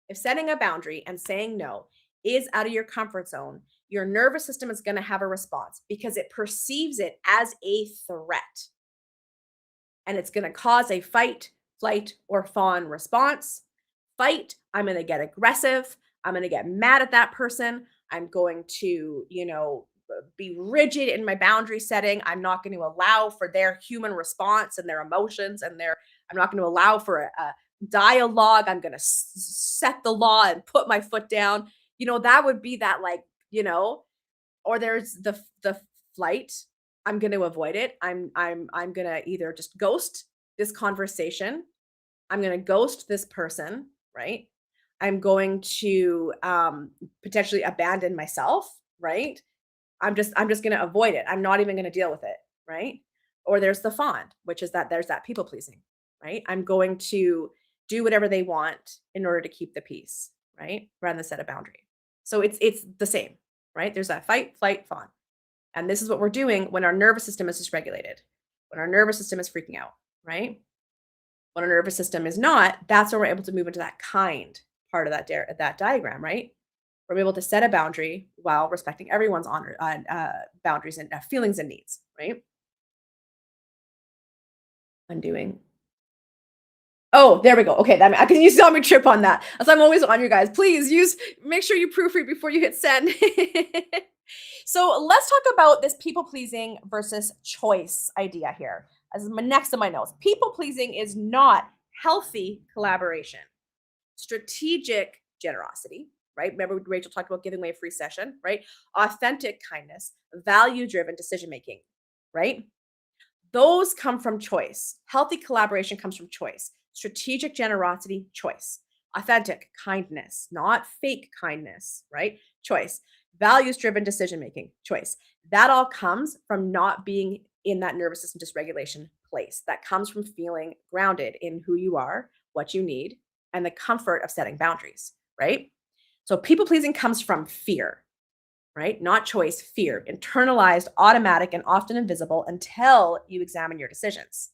if setting a boundary and saying no is out of your comfort zone, your nervous system is gonna have a response because it perceives it as a threat. And it's going to cause a fight, flight, or fawn response. Fight, I'm going to get aggressive. I'm going to get mad at that person. I'm going to, be rigid in my boundary setting. I'm not going to allow for their human response and their emotions I'm not going to allow for a dialogue. I'm going to set the law and put my foot down. That would be that like, or there's the flight. I'm going to avoid it. I'm going to either just ghost this conversation. I'm going to ghost this person, right? I'm going to potentially abandon myself, right? I'm just going to avoid it. I'm not even going to deal with it, right? Or there's the fawn, which is that there's that people pleasing, right? I'm going to do whatever they want in order to keep the peace, right? Rather than set a boundary. So it's the same, right? There's that fight, flight, fawn. And this is what we're doing when our nervous system is dysregulated, when our nervous system is freaking out, right? When our nervous system is not, that's when we're able to move into that kind part of that diagram, right? We're able to set a boundary while respecting everyone's honor, boundaries and feelings and needs, right? Undoing. Oh, there we go. Okay, that because you saw me trip on that. As I'm always on you guys. Please make sure you proofread before you hit send. So let's talk about this people pleasing versus choice idea here. As my next in my notes, people pleasing is not healthy collaboration, strategic generosity, right? Remember Rachel talked about giving away a free session, right? Authentic kindness, value driven decision making, right? Those come from choice. Healthy collaboration comes from choice. Strategic generosity, choice. Authentic kindness, not fake kindness, right? Choice. Values driven decision making, choice. That all comes from not being in that nervous system dysregulation place. That comes from feeling grounded in who you are, what you need, and the comfort of setting boundaries, right? So people pleasing comes from fear, right? Not choice, fear, internalized, automatic, and often invisible until you examine your decisions.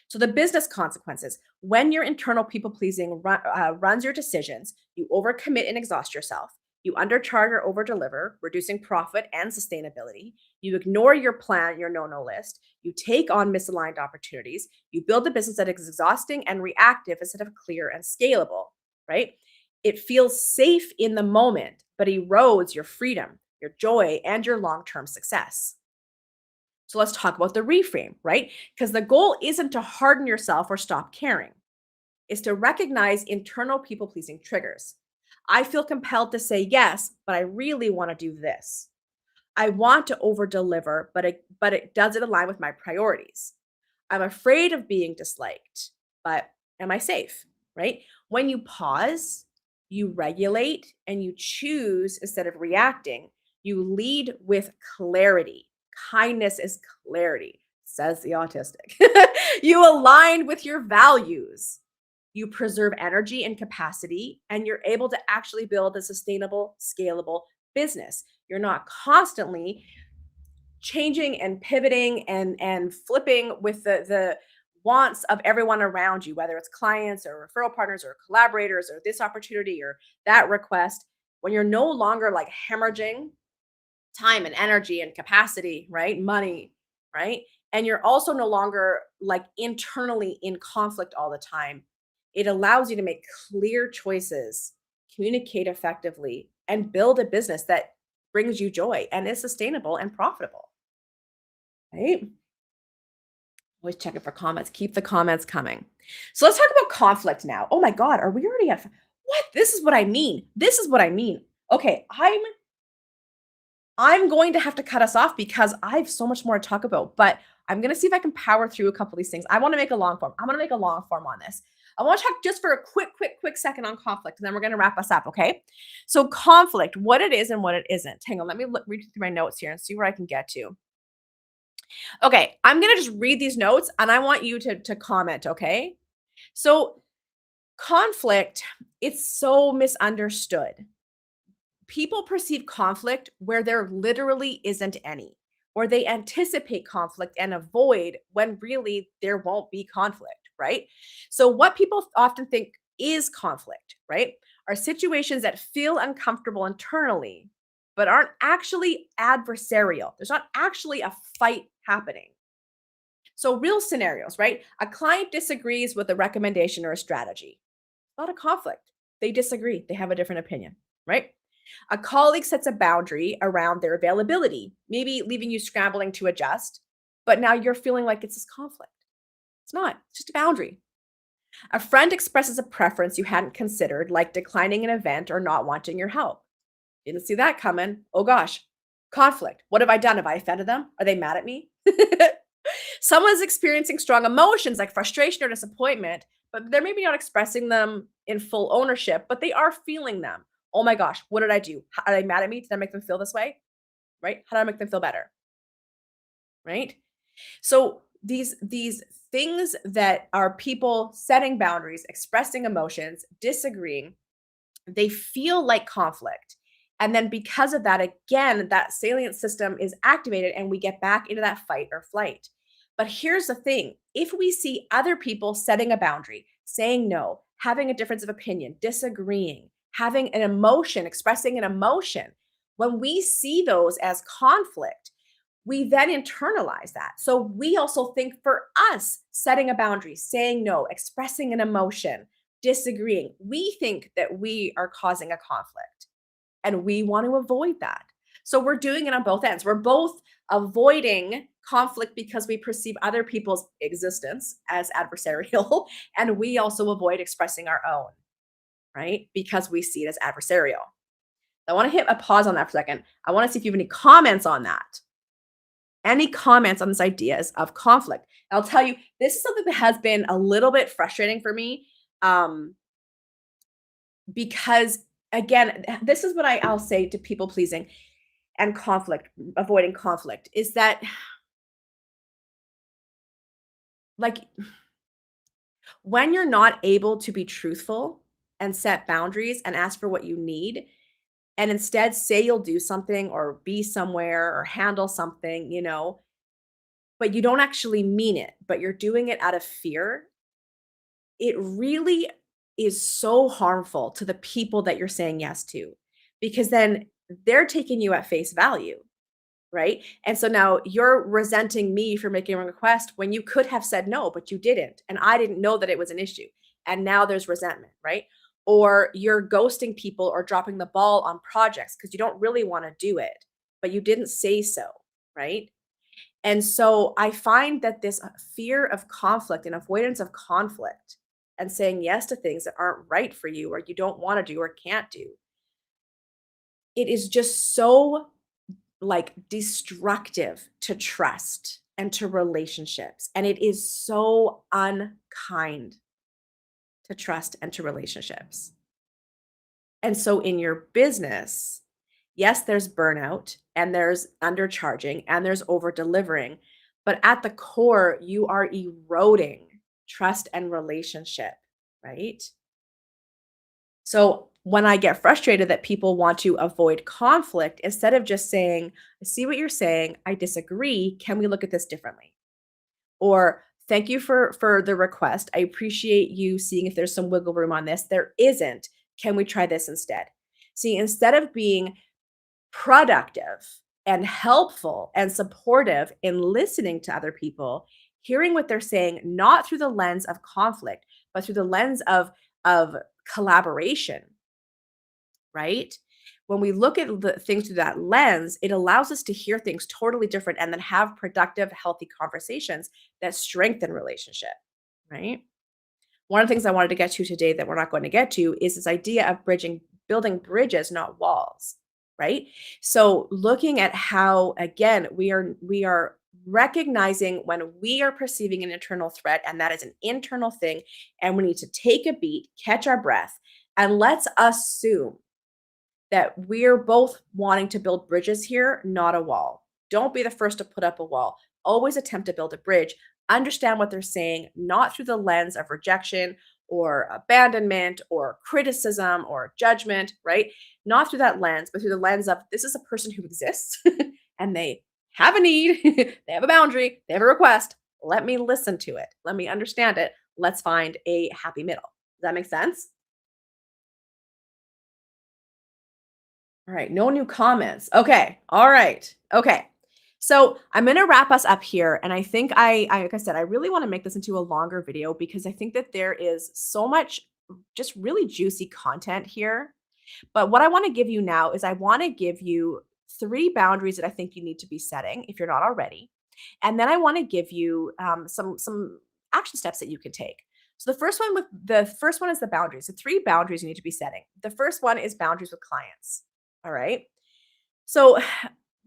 So the business consequences, when your internal people pleasing runs your decisions, you overcommit and exhaust yourself. You undercharge or overdeliver, reducing profit and sustainability. You ignore your plan, your no-no list. You take on misaligned opportunities. You build a business that is exhausting and reactive instead of clear and scalable, right? It feels safe in the moment, but erodes your freedom, your joy, and your long-term success. So let's talk about the reframe, right? Because the goal isn't to harden yourself or stop caring, it's to recognize internal people pleasing triggers. I feel compelled to say yes, but I really want to do this. I want to over deliver, but it doesn't align with my priorities. I'm afraid of being disliked, but am I safe? Right? When you pause, you regulate and you choose instead of reacting. You lead with clarity. Kindness is clarity, says the autistic. You align with your values. You preserve energy and capacity, and you're able to actually build a sustainable, scalable business. You're not constantly changing and pivoting and flipping with the wants of everyone around you, whether it's clients or referral partners or collaborators or this opportunity or that request. When you're no longer like hemorrhaging time and energy and capacity, right? Money, right? And you're also no longer like internally in conflict all the time. It allows you to make clear choices, communicate effectively, and build a business that brings you joy and is sustainable and profitable, right? Always checking for comments. Keep the comments coming. So let's talk about conflict now. Oh my God, are we already at what? This is what I mean. This is what I mean. Okay, I'm going to have to cut us off because I have so much more to talk about, but I'm going to see if I can power through a couple of these things. I want to make a long form. I'm going to make a long form on this. I want to talk just for a quick second on conflict, and then we're going to wrap us up. Okay. So conflict, what it is and what it isn't. Hang on. Let me read through my notes here and see where I can get to. Okay. I'm going to just read these notes and I want you to comment. Okay. So conflict, it's so misunderstood. People perceive conflict where there literally isn't any, or they anticipate conflict and avoid when really there won't be conflict, right? So, what people often think is conflict, right, are situations that feel uncomfortable internally, but aren't actually adversarial. There's not actually a fight happening. So, real scenarios, right? A client disagrees with a recommendation or a strategy. Not a conflict. They disagree, they have a different opinion, right? A colleague sets a boundary around their availability, maybe leaving you scrambling to adjust, but now you're feeling like it's this conflict. It's not, it's just a boundary. A friend expresses a preference you hadn't considered, like declining an event or not wanting your help. Didn't see that coming. Oh gosh, conflict. What have I done? Have I offended them? Are they mad at me? Someone's experiencing strong emotions like frustration or disappointment, but they're maybe not expressing them in full ownership, but they are feeling them. Oh my gosh, what did I do? Are they mad at me? Did I make them feel this way? Right? How did I make them feel better? Right? So these things that are people setting boundaries, expressing emotions, disagreeing, they feel like conflict. And then because of that, again, that salient system is activated and we get back into that fight or flight. But here's the thing, if we see other people setting a boundary, saying no, having a difference of opinion, disagreeing, having an emotion, expressing an emotion, when we see those as conflict, we then internalize that. So we also think for us, setting a boundary, saying no, expressing an emotion, disagreeing, we think that we are causing a conflict and we want to avoid that. So we're doing it on both ends. We're both avoiding conflict because we perceive other people's existence as adversarial, and we also avoid expressing our own, right? Because we see it as adversarial. I want to hit a pause on that for a second. I want to see if you have any comments on that. Any comments on this ideas of conflict? I'll tell you, this is something that has been a little bit frustrating for me, because again, this is what I'll say to people pleasing and conflict, avoiding conflict, is that like when you're not able to be truthful and set boundaries and ask for what you need, and instead say you'll do something or be somewhere or handle something, but you don't actually mean it, but you're doing it out of fear, it really is so harmful to the people that you're saying yes to, because then they're taking you at face value, right? And so now you're resenting me for making a request when you could have said no, but you didn't. And I didn't know that it was an issue. And now there's resentment, right? Or you're ghosting people or dropping the ball on projects because you don't really want to do it, but you didn't say so, right? And so I find that this fear of conflict and avoidance of conflict and saying yes to things that aren't right for you or you don't want to do or can't do, it is just so like destructive to trust and to relationships. And it is so unkind to trust and to relationships. And so in your business, yes, there's burnout and there's undercharging and there's over delivering, but at the core, you are eroding trust and relationship, right? So when I get frustrated that people want to avoid conflict, instead of just saying, I see what you're saying, I disagree, can we look at this differently? Or thank you for the request. I appreciate you seeing if there's some wiggle room on this. There isn't. Can we try this instead? See, instead of being productive and helpful and supportive in listening to other people, hearing what they're saying, not through the lens of conflict, but through the lens of collaboration, right? When we look at the things through that lens, it allows us to hear things totally different and then have productive, healthy conversations that strengthen relationship, right? One of the things I wanted to get to today that we're not going to get to is this idea of building bridges, not walls, right? So looking at how, again, we are recognizing when we are perceiving an internal threat, and that is an internal thing, and we need to take a beat, catch our breath, and let's assume that we're both wanting to build bridges here, not a wall. Don't be the first to put up a wall. Always attempt to build a bridge. Understand what they're saying, not through the lens of rejection or abandonment or criticism or judgment, right? Not through that lens, but through the lens of this is a person who exists and they have a need, they have a boundary, they have a request. Let me listen to it. Let me understand it. Let's find a happy middle. Does that make sense? All right, no new comments. Okay. All right. Okay. So I'm going to wrap us up here. And I think like I said, I really want to make this into a longer video because I think that there is so much just really juicy content here. But what I want to give you now is I want to give you three boundaries that I think you need to be setting if you're not already. And then I want to give you some action steps that you can take. So the first one is the boundaries. The three boundaries you need to be setting. The first one is boundaries with clients. All right. So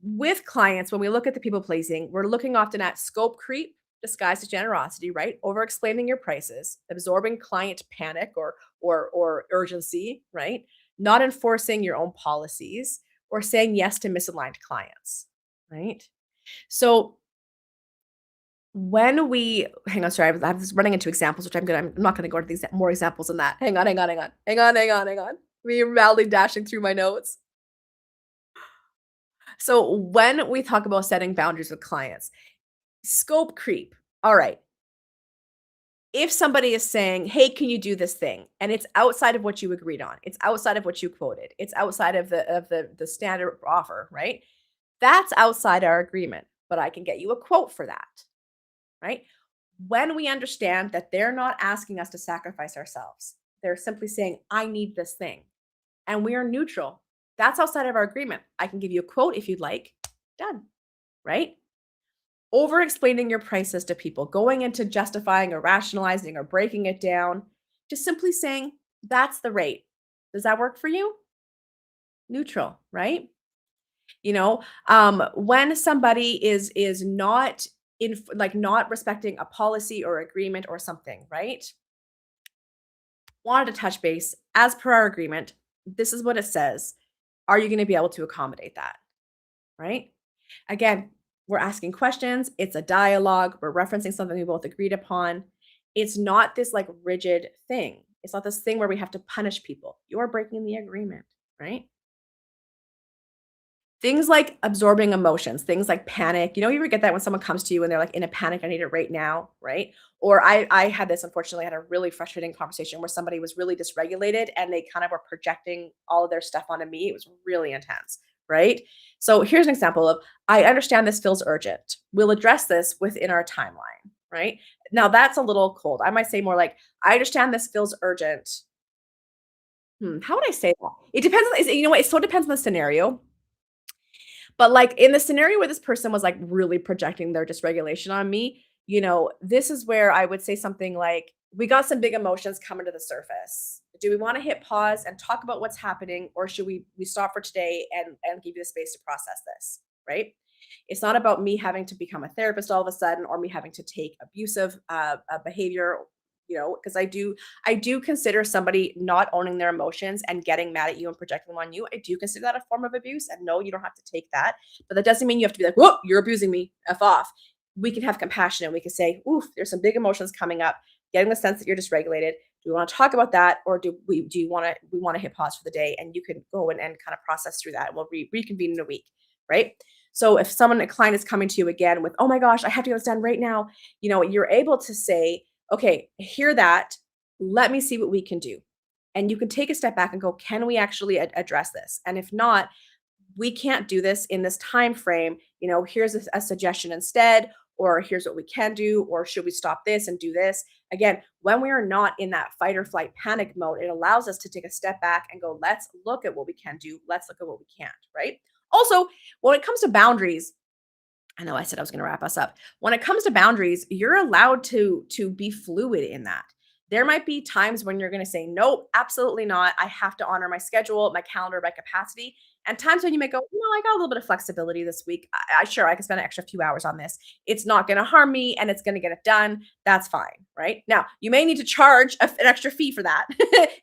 with clients, when we look at the people pleasing, we're looking often at scope creep disguised as generosity, right? Over explaining your prices, absorbing client panic or urgency, right? Not enforcing your own policies or saying yes to misaligned clients, right? So when we hang on, sorry, I was running into examples, which I'm not gonna go into these more examples than that. Hang on. Me madly dashing through my notes. So when we talk about setting boundaries with clients, scope creep. All right. If somebody is saying, "Hey, can you do this thing?" and it's outside of what you agreed on, it's outside of what you quoted, it's outside of the standard offer, right? That's outside our agreement, but I can get you a quote for that, right? When we understand that they're not asking us to sacrifice ourselves, they're simply saying, "I need this thing." And we are neutral. That's outside of our agreement. I can give you a quote if you'd like. Done, right? Over explaining your prices to people, going into justifying or rationalizing or breaking it down, just simply saying, that's the rate. Does that work for you? Neutral, right? When somebody is not not respecting a policy or agreement or something, right? Wanted to touch base as per our agreement. This is what it says. Are you going to be able to accommodate that? Right? Again, we're asking questions. It's a dialogue. We're referencing something we both agreed upon. It's not this like rigid thing. It's not this thing where we have to punish people. You're breaking the agreement, right? Things like absorbing emotions, things like panic. You ever get that when someone comes to you and they're like in a panic, I need it right now, right? Or I had this, unfortunately, I had a really frustrating conversation where somebody was really dysregulated and they kind of were projecting all of their stuff onto me. It was really intense, right? So here's an example of, I understand this feels urgent. We'll address this within our timeline, right? Now that's a little cold. I might say more like, I understand this feels urgent. How would I say that? It depends on, you know what? It so depends on the scenario. But, like, in the scenario where this person was, like, really projecting their dysregulation on me, this is where I would say something like, "We got some big emotions coming to the surface. Do we wanna hit pause and talk about what's happening, or should we stop for today and give you the space to process this?" Right? It's not about me having to become a therapist all of a sudden, or me having to take abusive, behavior, because I do consider somebody not owning their emotions and getting mad at you and projecting them on you. I do consider that a form of abuse. And no, you don't have to take that. But that doesn't mean you have to be like, whoa, you're abusing me. F off. We can have compassion and we can say, oof, there's some big emotions coming up, getting the sense that you're dysregulated. Do we want to talk about that? Or do we want to hit pause for the day? And you can go and kind of process through that. And we'll reconvene in a week. Right. So if a client is coming to you again with, oh my gosh, I have to get this done right now, you're able to say, okay, hear that. Let me see what we can do. And you can take a step back and go, can we actually address this? And if not, we can't do this in this time frame. Here's a suggestion instead, or here's what we can do, or should we stop this and do this? Again, when we are not in that fight or flight panic mode, it allows us to take a step back and go, let's look at what we can do. Let's look at what we can't, right? Also, when it comes to boundaries, I know I said I was going to wrap us up. When it comes to boundaries, you're allowed to be fluid in that. There might be times when you're going to say, nope, absolutely not. I have to honor my schedule, my calendar, my capacity. And times when you might go, I got a little bit of flexibility this week. Sure, I can spend an extra few hours on this. It's not going to harm me and it's going to get it done. That's fine. Right now, you may need to charge an extra fee for that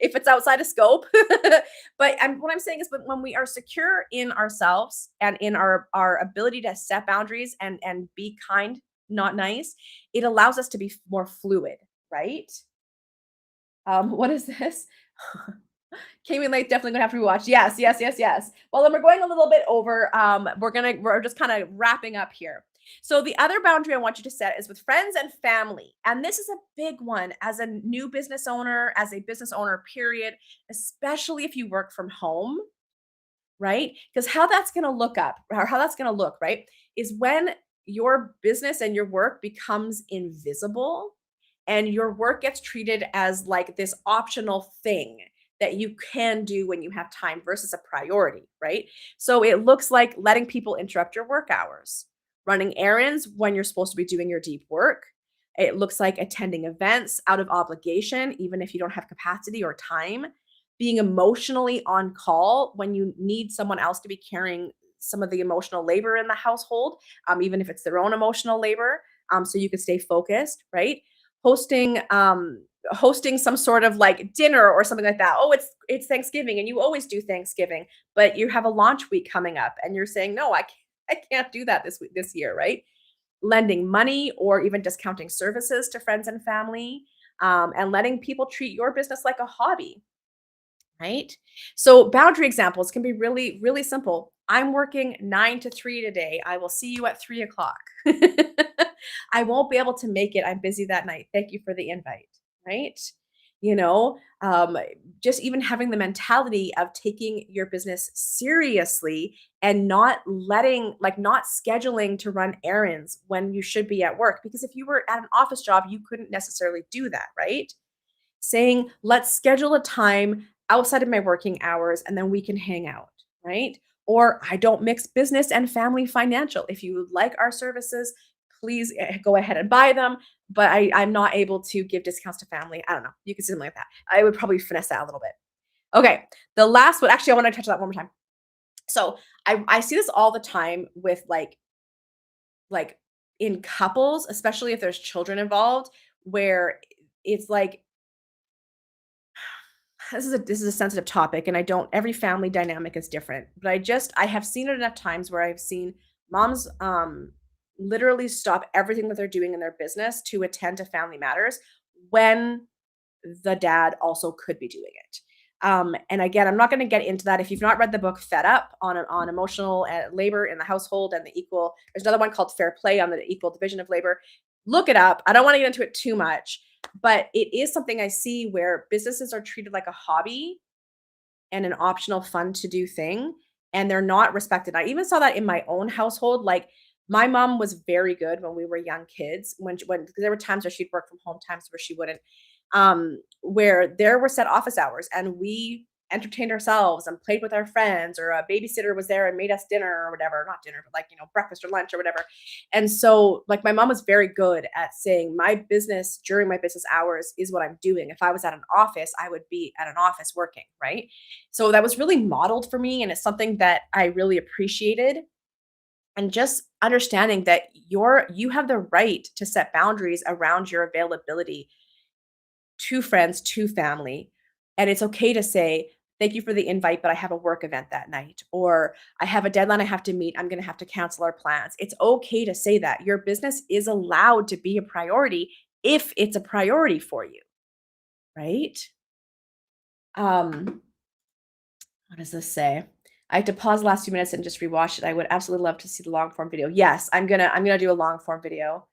if it's outside of scope. But what I'm saying is, but when we are secure in ourselves and in our ability to set boundaries and be kind, not nice, it allows us to be more fluid, right? What is this? Came in late, definitely gonna have to rewatch. Yes, yes, yes, yes. Well, then we're going a little bit over. We're just kind of wrapping up here. So the other boundary I want you to set is with friends and family. And this is a big one as a new business owner, as a business owner, period, especially if you work from home, right? Because how that's going to look up or how that's going to look, right, is when your business and your work becomes invisible and your work gets treated as like this optional thing that you can do when you have time versus a priority, right? So it looks like letting people interrupt your work hours, running errands when you're supposed to be doing your deep work. It looks like attending events out of obligation, even if you don't have capacity or time, being emotionally on call when you need someone else to be carrying some of the emotional labor in the household, even if it's their own emotional labor, so you can stay focused, right? Hosting hosting some sort of like dinner or something like that. Oh, it's Thanksgiving and you always do Thanksgiving, but you have a launch week coming up and you're saying, no, I can't do that this year, right? Lending money or even discounting services to friends and family, and letting people treat your business like a hobby, right? So boundary examples can be really, really simple. I'm working 9 to 3 today. I will see you at 3 o'clock. I won't be able to make it. I'm busy that night. Thank you for the invite, right? You know, um, just even having the mentality of taking your business seriously and not scheduling to run errands when you should be at work. Because if you were at an office job, you couldn't necessarily do that, right? Saying, let's schedule a time outside of my working hours and then we can hang out, right? Or I don't mix business and family financial. If you like our services, please go ahead and buy them. But I'm not able to give discounts to family. I don't know. You can see something like that. I would probably finesse that a little bit. Okay. The last one, actually, I want to touch that one more time. So I see this all the time with like in couples, especially if there's children involved, where it's like this is a sensitive topic and I don't every family dynamic is different, but I have seen it enough times where I've seen moms literally stop everything that they're doing in their business to attend to family matters when the dad also could be doing it. And again, I'm not going to get into that. If you've not read the book Fed Up on emotional labor in the household and the equal, there's another one called Fair Play on the equal division of labor. Look it up. I don't want to get into it too much, but it is something I see where businesses are treated like a hobby and an optional fun to do thing, and they're not respected. I even saw that in my own household. Like my mom was very good when we were young kids. When because there were times where she'd work from home, times where she wouldn't, where there were set office hours and we entertained ourselves and played with our friends, or a babysitter was there and made us dinner or whatever, not dinner, but like, breakfast or lunch or whatever. And so like my mom was very good at saying my business during my business hours is what I'm doing. If I was at an office, I would be at an office working, right? So that was really modeled for me, and it's something that I really appreciated. And just understanding that you have the right to set boundaries around your availability to friends, to family. And it's okay to say, thank you for the invite, but I have a work event that night, or I have a deadline I have to meet. I'm going to have to cancel our plans. It's okay to say that. Your business is allowed to be a priority if it's a priority for you, right? Um, what does this say? I had to pause the last few minutes and just rewatch it. I would absolutely love to see the long form video. Yes, I'm gonna do a long form video.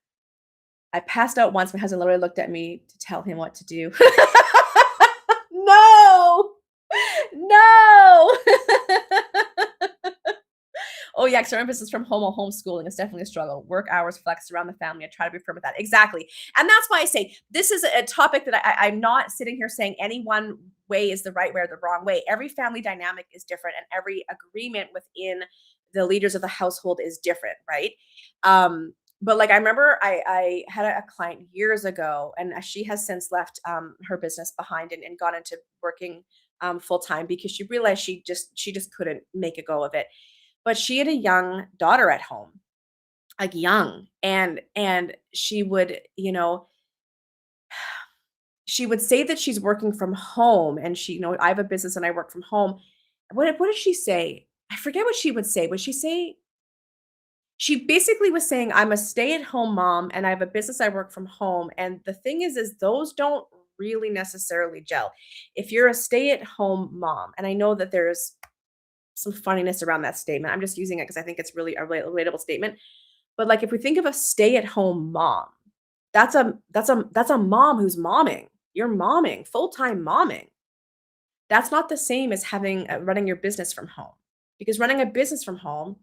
I passed out once. My husband literally looked at me to tell him what to do. No! No! Oh, yeah, 'cause I remember business from home or homeschooling is definitely a struggle. Work hours flexed around the family. I try to be firm with that. Exactly. And that's why I say this is a topic that I'm not sitting here saying any one way is the right way or the wrong way. Every family dynamic is different, and every agreement within the leaders of the household is different, right? But like I remember I had a client years ago, and she has since left her business behind and gone into working full time because she realized she just couldn't make a go of it. But she had a young daughter at home, like young, and she would say that she's working from home, and I have a business and I work from home. What did she say? I forget what she would say. Would she say she basically was saying, I'm a stay-at-home mom and I have a business I work from home. And the thing is those don't really necessarily gel. If you're a stay-at-home mom, and I know that there's some funniness around that statement. I'm just using it because I think it's really a relatable statement. But like if we think of a stay-at-home mom, that's a mom who's momming. You're momming, full-time momming. That's not the same as having running your business from home. Because running a business from home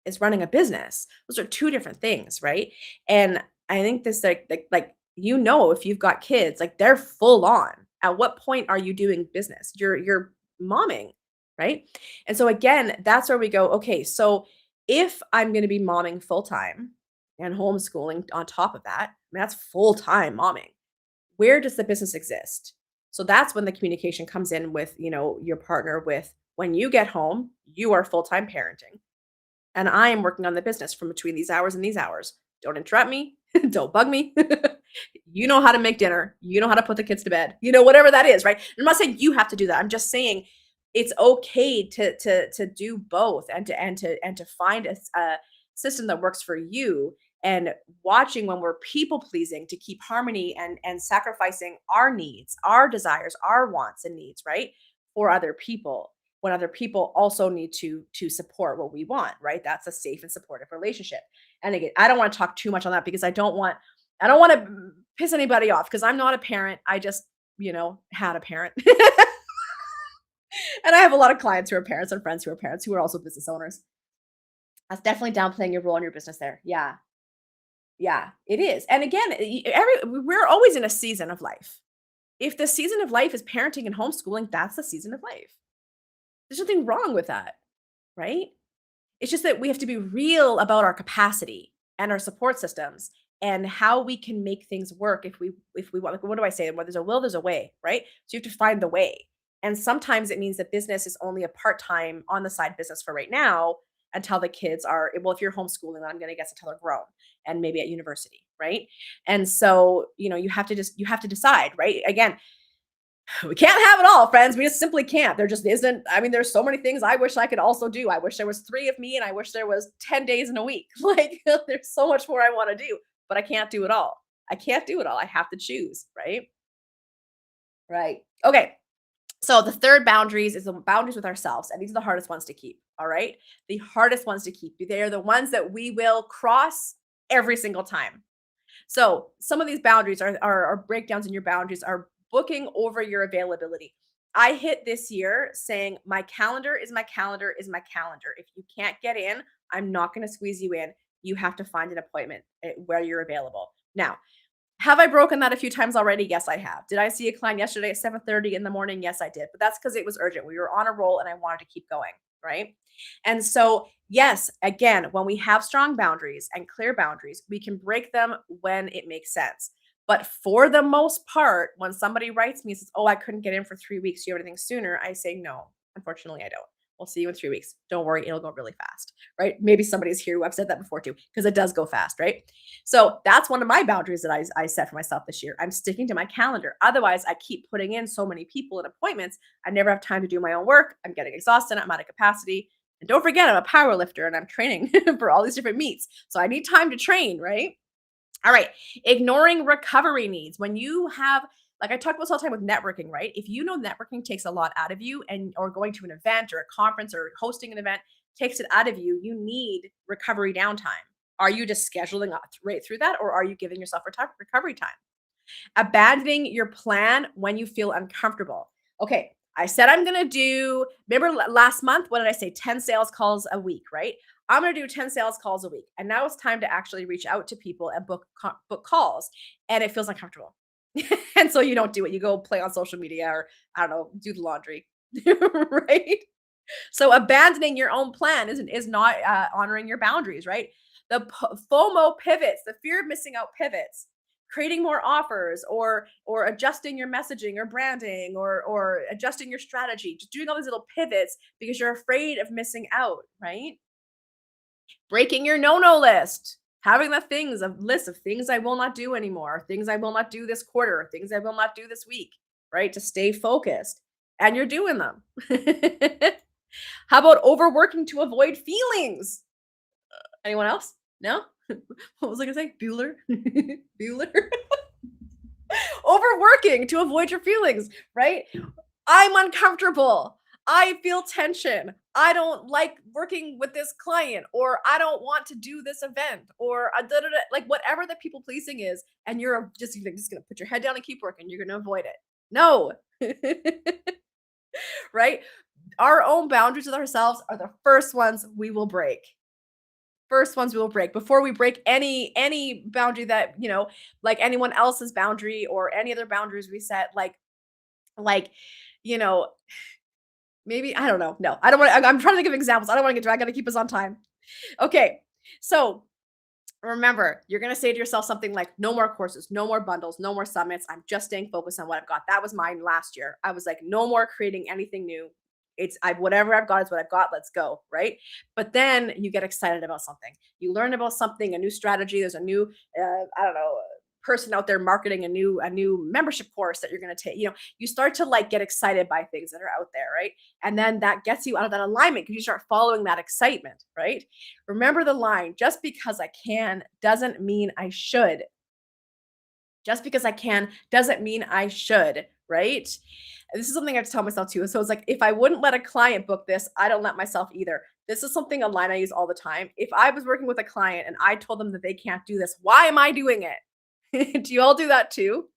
is running a business. Those are two different things, right? And I think this if you've got kids, like they're full on. At what point are you doing business? You're momming, right? And so again, that's where we go, okay, so if I'm going to be momming full time and homeschooling on top of that, I mean, that's full time momming. Where does the business exist? So that's when the communication comes in with, your partner with when you get home, you are full time parenting and I am working on the business from between these hours and these hours. Don't interrupt me. Don't bug me. You know how to make dinner. You know how to put the kids to bed. Whatever that is, right? I'm not saying you have to do that. I'm just saying it's okay to do both and to find a system that works for you, and watching when we're people pleasing to keep harmony and sacrificing our needs, our desires, our wants and needs, right? For other people, when other people also need to support what we want, right? That's a safe and supportive relationship. And again, I don't want to talk too much on that because I don't want to piss anybody off because I'm not a parent. I just, had a parent. And I have a lot of clients who are parents and friends who are parents who are also business owners. That's definitely downplaying your role in your business there. Yeah. Yeah, it is. And again, we're always in a season of life. If the season of life is parenting and homeschooling, that's the season of life. There's nothing wrong with that, right? It's just that we have to be real about our capacity and our support systems and how we can make things work if we want. Like, what do I say? Where there's a will, there's a way, right? So you have to find the way. And sometimes it means that business is only a part-time on the side business for right now until the kids are, well, if you're homeschooling, then I'm going to guess until they're grown and maybe at university, right? And so, you have to decide, right? Again, we can't have it all, friends. We just simply can't. There just isn't. I mean, there's so many things I wish I could also do. I wish there was 3 of me and I wish there was 10 days in a week. Like there's so much more I want to do, but I can't do it all. I can't do it all. I have to choose, right? Right. Okay. So the third boundaries is the boundaries with ourselves, and these are the hardest ones to keep. All right, the hardest ones to keep. They are the ones that we will cross every single time. So some of these boundaries are breakdowns in your boundaries are booking over your availability. I hit this year saying my calendar is my calendar is my calendar. If you can't get in, I'm not going to squeeze you in. You have to find an appointment where you're available. Now, have I broken that a few times already? Yes, I have. Did I see a client yesterday at 7:30 in the morning? Yes, I did. But that's because it was urgent. We were on a roll and I wanted to keep going, right? And so, yes, again, when we have strong boundaries and clear boundaries, we can break them when it makes sense. But for the most part, when somebody writes me and says, "Oh, I couldn't get in for 3 weeks. Do you have anything sooner?" I say, "No, unfortunately, I don't. We'll see you in 3 weeks. Don't worry, it'll go really fast." Right? Maybe somebody's here who I've said that before too, because it does go fast, right? So that's one of my boundaries that I set for myself this year. I'm sticking to my calendar. Otherwise, I keep putting in so many people and appointments. I never have time to do my own work. I'm getting exhausted. I'm out of capacity. And don't forget, I'm a power lifter and I'm training for all these different meets. So I need time to train, right? All right. Ignoring recovery needs. When you have, like I talk about this all the time with networking, right? If you know networking takes a lot out of you and or going to an event or a conference or hosting an event takes it out of you, you need recovery downtime. Are you just scheduling right through that or are you giving yourself recovery time? Abandoning your plan when you feel uncomfortable. Okay, I said I'm going to do, remember last month, what did I say? 10 sales calls a week, right? I'm going to do 10 sales calls a week. And now it's time to actually reach out to people and book calls. And it feels uncomfortable. And so you don't do it. You go play on social media or, I don't know, do the laundry, right? So abandoning your own plan is not honoring your boundaries, right? The FOMO pivots, the fear of missing out pivots, creating more offers or adjusting your messaging or branding or adjusting your strategy, just doing all these little pivots because you're afraid of missing out, right? Breaking your no-no list. Having the things, a list of things I will not do anymore, things I will not do this quarter, things I will not do this week, right? To stay focused. And you're doing them. How about overworking to avoid feelings? Anyone else? No? What was I gonna say? Bueller? Bueller? Overworking to avoid your feelings, right? I'm uncomfortable. I feel tension. I don't like working with this client, or I don't want to do this event, or like whatever the people pleasing is, and you're just gonna put your head down and keep working. You're gonna avoid it. No, right? Our own boundaries with ourselves are the first ones we will break. First ones we will break before we break any boundary that like anyone else's boundary or any other boundaries we set. Like you know, maybe I don't know. No, I don't want. I'm trying to think of examples. I don't want to get to. I got to keep us on time. Okay, so remember, you're going to say to yourself something like, no more courses, no more bundles, no more summits. I'm just staying focused on what I've got. That was mine last year. I was like, no more creating anything new. Whatever I've got is what I've got. Let's go. Right. But then you get excited about something. You learn about something, a new strategy. There's a new, I don't know, person out there marketing a new membership course that you're going to take. You start to like get excited by things that are out there. Right. And then that gets you out of that alignment because you start following that excitement. Right. Remember the line, just because I can doesn't mean I should. Just because I can doesn't mean I should, right? And this is something I have to tell myself too. So it's like, if I wouldn't let a client book this, I don't let myself either. This is something a line I use all the time. If I was working with a client and I told them that they can't do this, why am I doing it? Do you all do that too?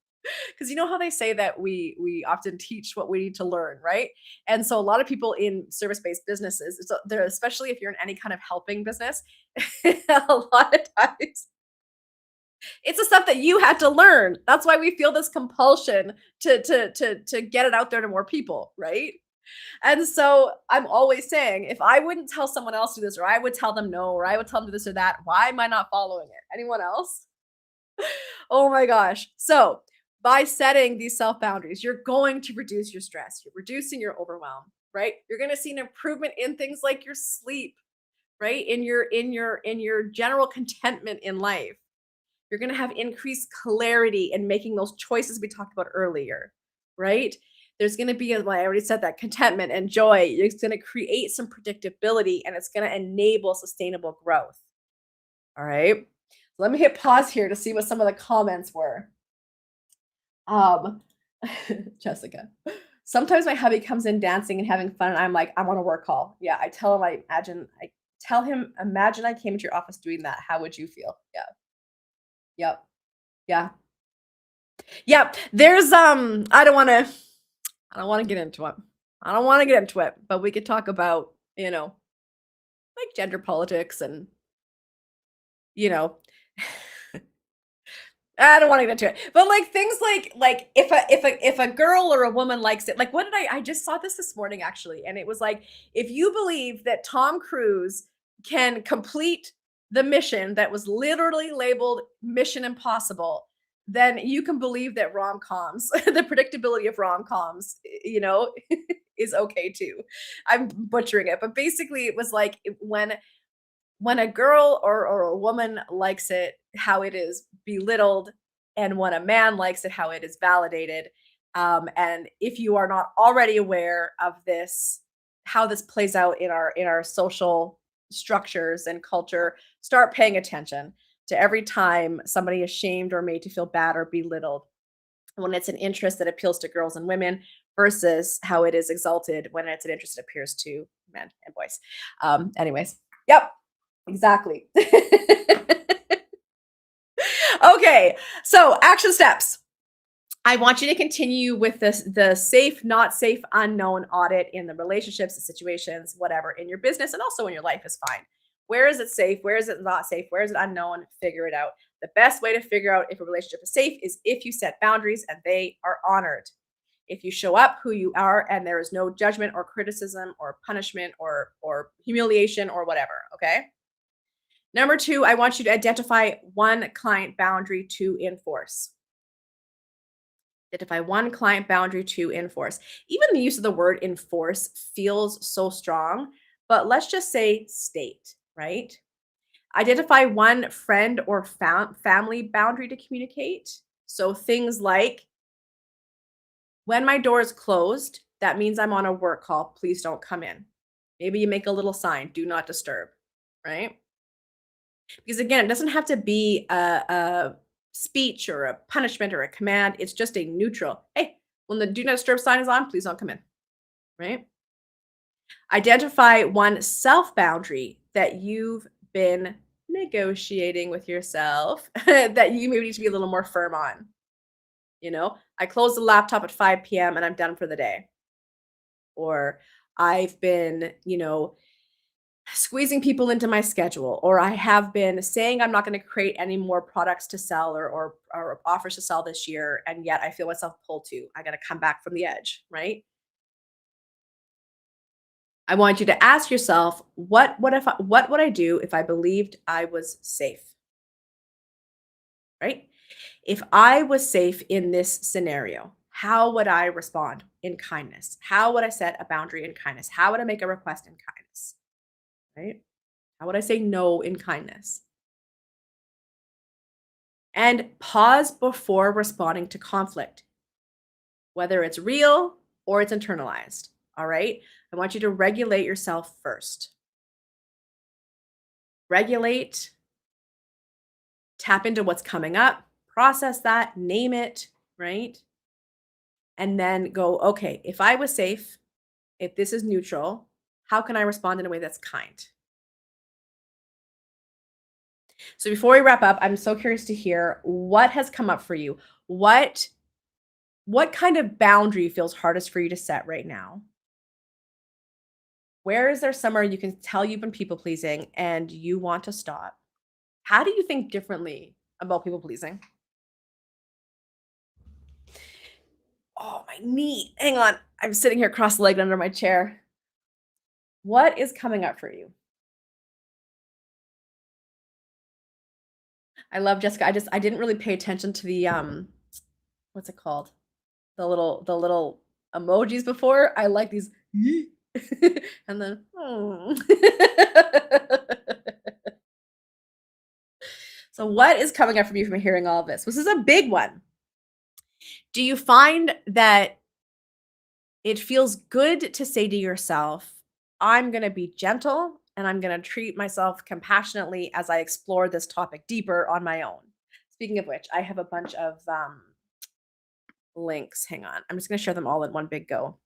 Because you know how they say that we often teach what we need to learn, right? And so a lot of people in service-based businesses, so they're, especially if you're in any kind of helping business, a lot of times it's the stuff that you had to learn. That's why we feel this compulsion to get it out there to more people, right? And so I'm always saying, if I wouldn't tell someone else to do this, or I would tell them no, or I would tell them to do this or that, why am I not following it? Anyone else? Oh my gosh. So by setting these self boundaries, you're going to reduce your stress. You're reducing your overwhelm, right? You're going to see an improvement in things like your sleep, right? In your general contentment in life. You're going to have increased clarity in making those choices we talked about earlier, right? There's going to be, well, I already said that, contentment and joy. It's going to create some predictability and it's going to enable sustainable growth. All right. Let me hit pause here to see what some of the comments were. Um, Jessica. Sometimes my hubby comes in dancing and having fun, and I'm like, "I'm on a work call." Yeah, I tell him, "Imagine I came into your office doing that. How would you feel?" Yeah. Yep. Yeah. Yep. There's, I don't wanna get into it. I don't wanna get into it, but we could talk about, like, gender politics and, you know I don't wanna get into it, but, like, things like, if a girl or a woman likes it, like, what did I just saw this morning, actually, and it was like, if you believe that Tom Cruise can complete the mission that was literally labeled Mission Impossible, then you can believe that rom-coms, the predictability of rom-coms, is okay too. I'm butchering it, but basically it was like, when a girl or a woman likes it, how it is belittled, and when a man likes it, how it is validated. And if you are not already aware of this, how this plays out in our social structures and culture, start paying attention to every time somebody is shamed or made to feel bad or belittled when it's an interest that appeals to girls and women versus how it is exalted when it's an interest that appears to men and boys. Anyways, yep, exactly. Okay, so action steps. I want you to continue with the safe, not safe, unknown audit in the relationships, the situations, whatever, in your business and also in your life is fine. Where is it safe? Where is it not safe? Where is it unknown? Figure it out. The best way to figure out if a relationship is safe is if you set boundaries and they are honored. If you show up who you are and there is no judgment or criticism or punishment or humiliation or whatever, okay? Number 2, I want you to identify one client boundary to enforce. Identify one client boundary to enforce. Even the use of the word enforce feels so strong, but let's just say state, right? Identify one friend or family boundary to communicate. So things like, when my door is closed, that means I'm on a work call. Please don't come in. Maybe you make a little sign, do not disturb, right? Because again, it doesn't have to be a speech or a punishment or a command. It's just a neutral. Hey, when the do not disturb sign is on, please don't come in. Right? Identify one self boundary that you've been negotiating with yourself that you maybe need to be a little more firm on. I close the laptop at 5 p.m. and I'm done for the day. Or I've been, squeezing people into my schedule, or I have been saying I'm not going to create any more products to sell or offers to sell this year, and yet I feel myself pulled to. I got to come back from the edge, right? I want you to ask yourself, what would I do if I believed I was safe, right? If I was safe in this scenario, how would I respond in kindness? How would I set a boundary in kindness? How would I make a request in kindness, right? How would I say no in kindness? And pause before responding to conflict, whether it's real or it's internalized. All right. I want you to regulate yourself first. Regulate, tap into what's coming up, process that, name it, right? And then go, okay, if I was safe, if this is neutral, how can I respond in a way that's kind? So before we wrap up, I'm so curious to hear what has come up for you. What kind of boundary feels hardest for you to set right now? Where is there somewhere you can tell you've been people pleasing and you want to stop? How do you think differently about people pleasing? Oh, my knee. Hang on. I'm sitting here cross-legged under my chair. What is coming up for you? I love Jessica. I didn't really pay attention to the what's it called? The little emojis before. I like these and then So what is coming up for you from hearing all of this? This is a big one. Do you find that it feels good to say to yourself, I'm going to be gentle and I'm going to treat myself compassionately as I explore this topic deeper on my own? Speaking of which, I have a bunch of links. Hang on. I'm just gonna share them all in one big go.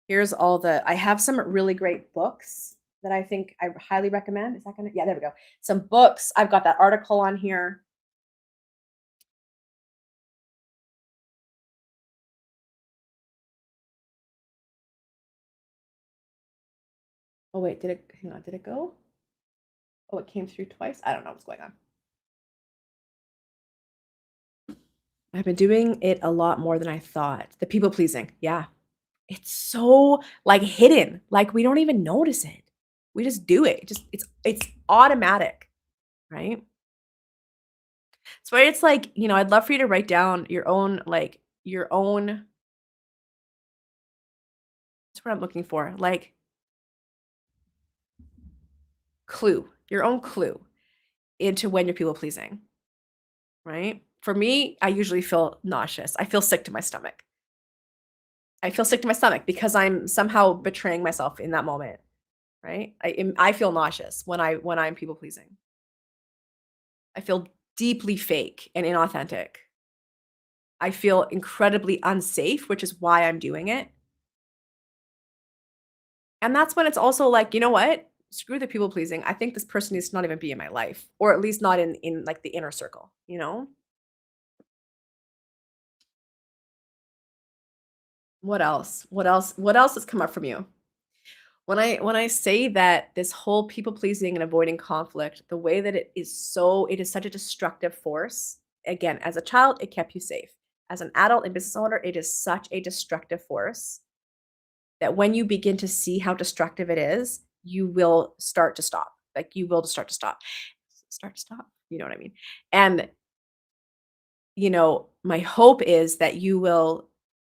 Here's all I have some really great books that I think I highly recommend. Is that gonna yeah, there we go. Some books. I've got that article on here. Oh wait, did it hang on, did it go? Oh, it came through twice. I don't know what's going on. I've been doing it a lot more than I thought. The people pleasing. Yeah. It's so like hidden. Like we don't even notice it. We just do it. Just it's automatic, right? So it's like, I'd love for you to write down your own that's what I'm looking for. Like clue, your own clue into when you're people pleasing, right? For me, I usually feel nauseous. I feel sick to my stomach. I feel sick to my stomach because I'm somehow betraying myself in that moment, right? I feel nauseous when I'm people pleasing. I feel deeply fake and inauthentic. I feel incredibly unsafe, which is why I'm doing it. And that's when it's also like, you know what? Screw the people pleasing. I think this person needs to not even be in my life, or at least not in like the inner circle, you know? What else? What else? What else has come up from you? When I say that this whole people pleasing and avoiding conflict, the way that it is such a destructive force. Again, as a child, it kept you safe. As an adult and business owner, it is such a destructive force that when you begin to see how destructive it is, you will start to stop. Like you will start to stop. Start to stop. You know what I mean? And my hope is that you will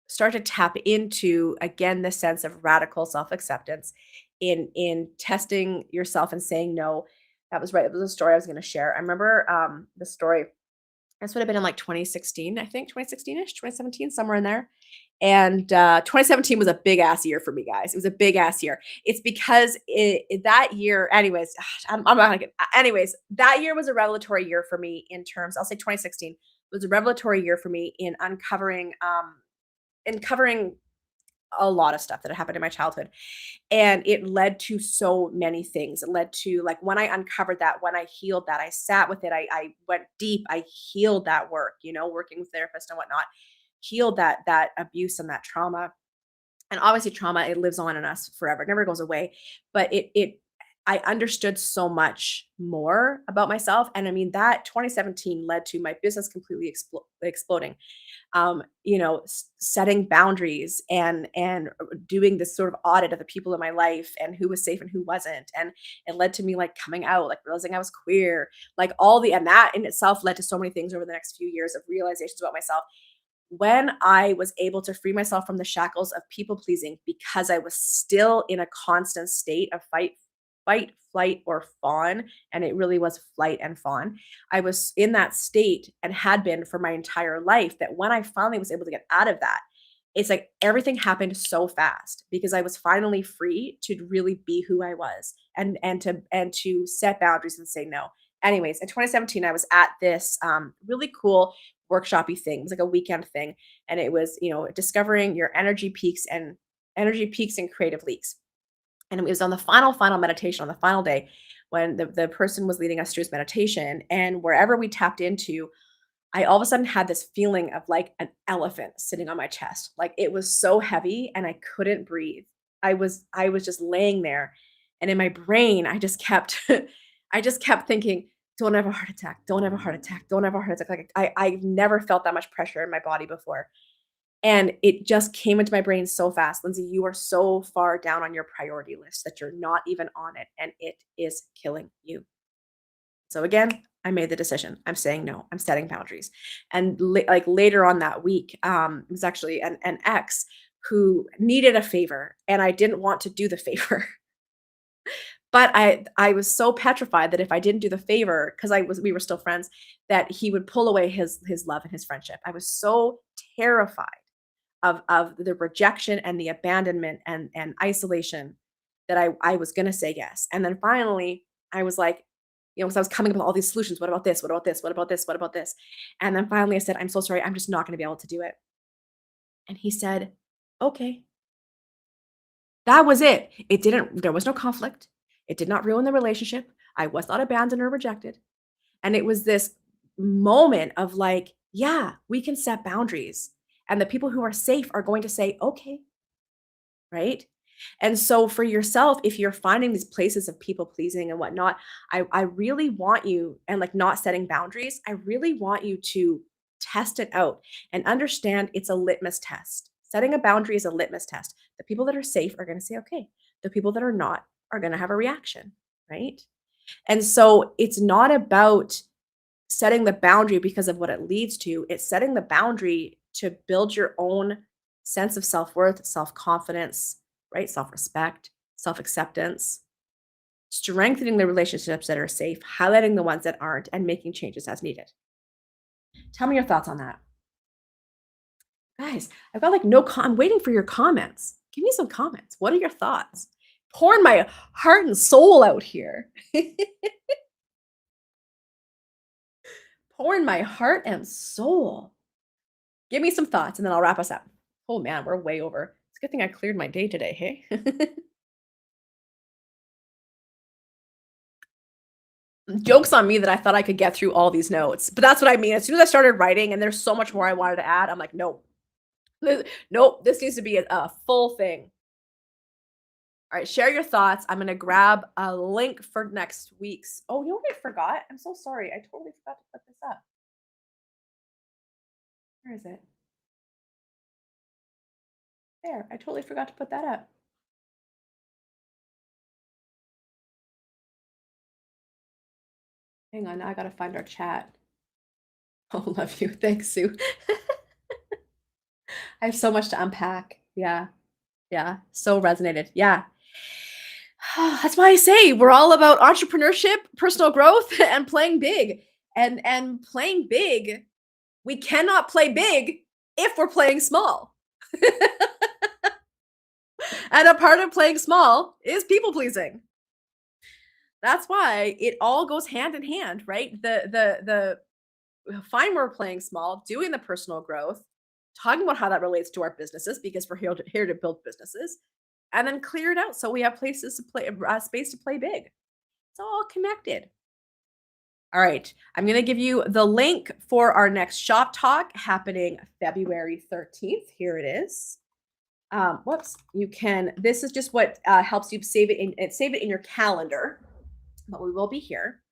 start to tap into again the sense of radical self-acceptance in testing yourself and saying no. That was right. It was a story I was going to share. I remember the story. This would have been in like 2016, I think 2016ish, 2017, somewhere in there. And 2017 was a big ass year for me, guys. It was a big ass year. It's because that year, anyways, I'm not gonna get, anyways, that year was a revelatory year for me in terms, I'll say 2016 was a revelatory year for me in uncovering a lot of stuff that had happened in my childhood. And it led to so many things. It led to like when I uncovered that, when I healed that, I sat with it, I went deep, I healed that work, working with therapists and whatnot, healed that abuse and that trauma. And obviously trauma, it lives on in us forever. It never goes away. But I understood so much more about myself. And I mean, that 2017 led to my business completely exploding. Setting boundaries and doing this sort of audit of the people in my life and who was safe and who wasn't. And it led to me like coming out, like realizing I was queer, like and that in itself led to so many things over the next few years of realizations about myself. When I was able to free myself from the shackles of people pleasing because I was still in a constant state of fight, flight, or fawn, and it really was flight and fawn. I was in that state and had been for my entire life that when I finally was able to get out of that, it's like everything happened so fast because I was finally free to really be who I was and to set boundaries and say no. Anyways, in 2017, I was at this really cool workshopy thing. It was like a weekend thing, and it was discovering your energy peaks and creative leaks. And it was on the final meditation on the final day when the person was leading us through his meditation, and wherever we tapped into, I all of a sudden had this feeling of like an elephant sitting on my chest. Like it was so heavy and I couldn't breathe. I was just laying there, and in my brain I just kept I just kept thinking, don't have a heart attack, don't have a heart attack, don't have a heart attack. Like I've never felt that much pressure in my body before. And it just came into my brain so fast. Lindsay, you are so far down on your priority list that you're not even on it, and it is killing you. So again, I made the decision. I'm saying no. I'm setting boundaries. And like later on that week, it was actually an ex who needed a favor, and I didn't want to do the favor. But I was so petrified that if I didn't do the favor, because I was we were still friends, that he would pull away his love and his friendship. I was so terrified of the rejection and the abandonment and isolation that I was gonna say yes. And then finally I was like, Because I was coming up with all these solutions. What about this? What about this? What about this? What about this? And then finally I said, I'm so sorry. I'm just not going to be able to do it. And he said, okay. That was it. There was no conflict. It did not ruin the relationship. I was not abandoned or rejected. And it was this moment of like, yeah, we can set boundaries. And the people who are safe are going to say, okay, right? And so for yourself, if you're finding these places of people pleasing and whatnot, I really want you, and like not setting boundaries, I really want you to test it out and understand it's a litmus test. Setting a boundary is a litmus test. The people that are safe are going to say, okay. The people that are not are going to have a reaction, right? And so it's not about setting the boundary because of what it leads to. It's setting the boundary to build your own sense of self-worth, self-confidence, right? Self-respect, self-acceptance, strengthening the relationships that are safe, highlighting the ones that aren't, and making changes as needed. Tell me your thoughts on that. Guys, I've got like I'm waiting for your comments. Give me some comments. What are your thoughts? Pouring my heart and soul out here. Pouring my heart and soul. Give me some thoughts and then I'll wrap us up. Oh man, we're way over. It's a good thing I cleared my day today, hey? Joke's on me that I thought I could get through all these notes, but that's what I mean. As soon as I started writing and there's so much more I wanted to add, I'm like, nope. Nope, this needs to be a full thing. All right, share your thoughts. I'm gonna grab a link for next week's. Oh, you know what I forgot? I'm so sorry. I totally forgot to put this up. Where is it? There. I totally forgot to put that up. Hang on, now I gotta find our chat. Oh, love you. Thanks, Sue. I have so much to unpack. Yeah. Yeah. So resonated. Yeah. That's why I say we're all about entrepreneurship, personal growth, and playing big. And playing big, we cannot play big if we're playing small. And a part of playing small is people pleasing. That's why it all goes hand in hand, right? The fine, we're playing small, doing the personal growth, talking about how that relates to our businesses because we're here to build businesses, and then clear it out so we have places to play, space to play big. It's all connected. All right, I'm going to give you the link for our next shop talk happening February 13th. Here it is. Whoops, you can. This is just what helps you save it in your calendar. But we will be here.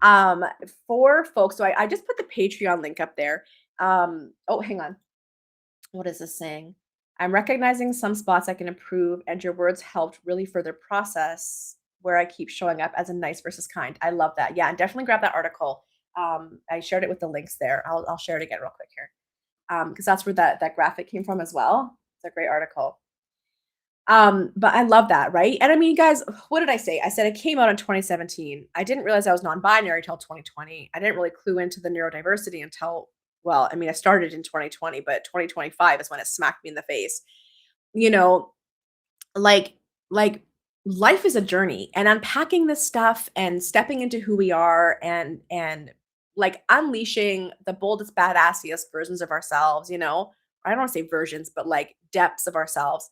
For folks, so I just put the Patreon link up there. Oh, hang on. What is this saying? I'm recognizing some spots I can improve, and your words helped really further process where I keep showing up as a nice versus kind. I love that. Yeah, and definitely grab that article. I shared it with the links there. I'll share it again real quick here. Because that's where that graphic came from as well. It's a great article. But I love that, right? And I mean, guys, what did I say? I said it came out in 2017. I didn't realize I was non-binary until 2020. I didn't really clue into the neurodiversity until, well, I mean, I started in 2020, but 2025 is when it smacked me in the face. You know, like like life is a journey, and unpacking this stuff and stepping into who we are, and like unleashing the boldest, badassiest versions of ourselves, I don't want to say versions, but like depths of ourselves.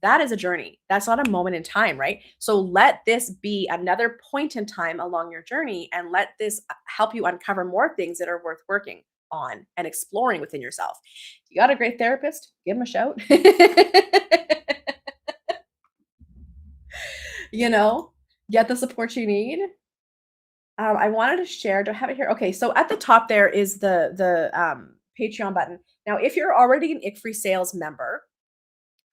That is a journey. That's not a moment in time, right? So let this be another point in time along your journey, and let this help you uncover more things that are worth working on and exploring within yourself. If you got a great therapist, give them a shout. you know, get the support you need. I wanted to share. Do I have it here? Okay, so at the top there is the Patreon button. Now, if you're already an Ick Free Sales member,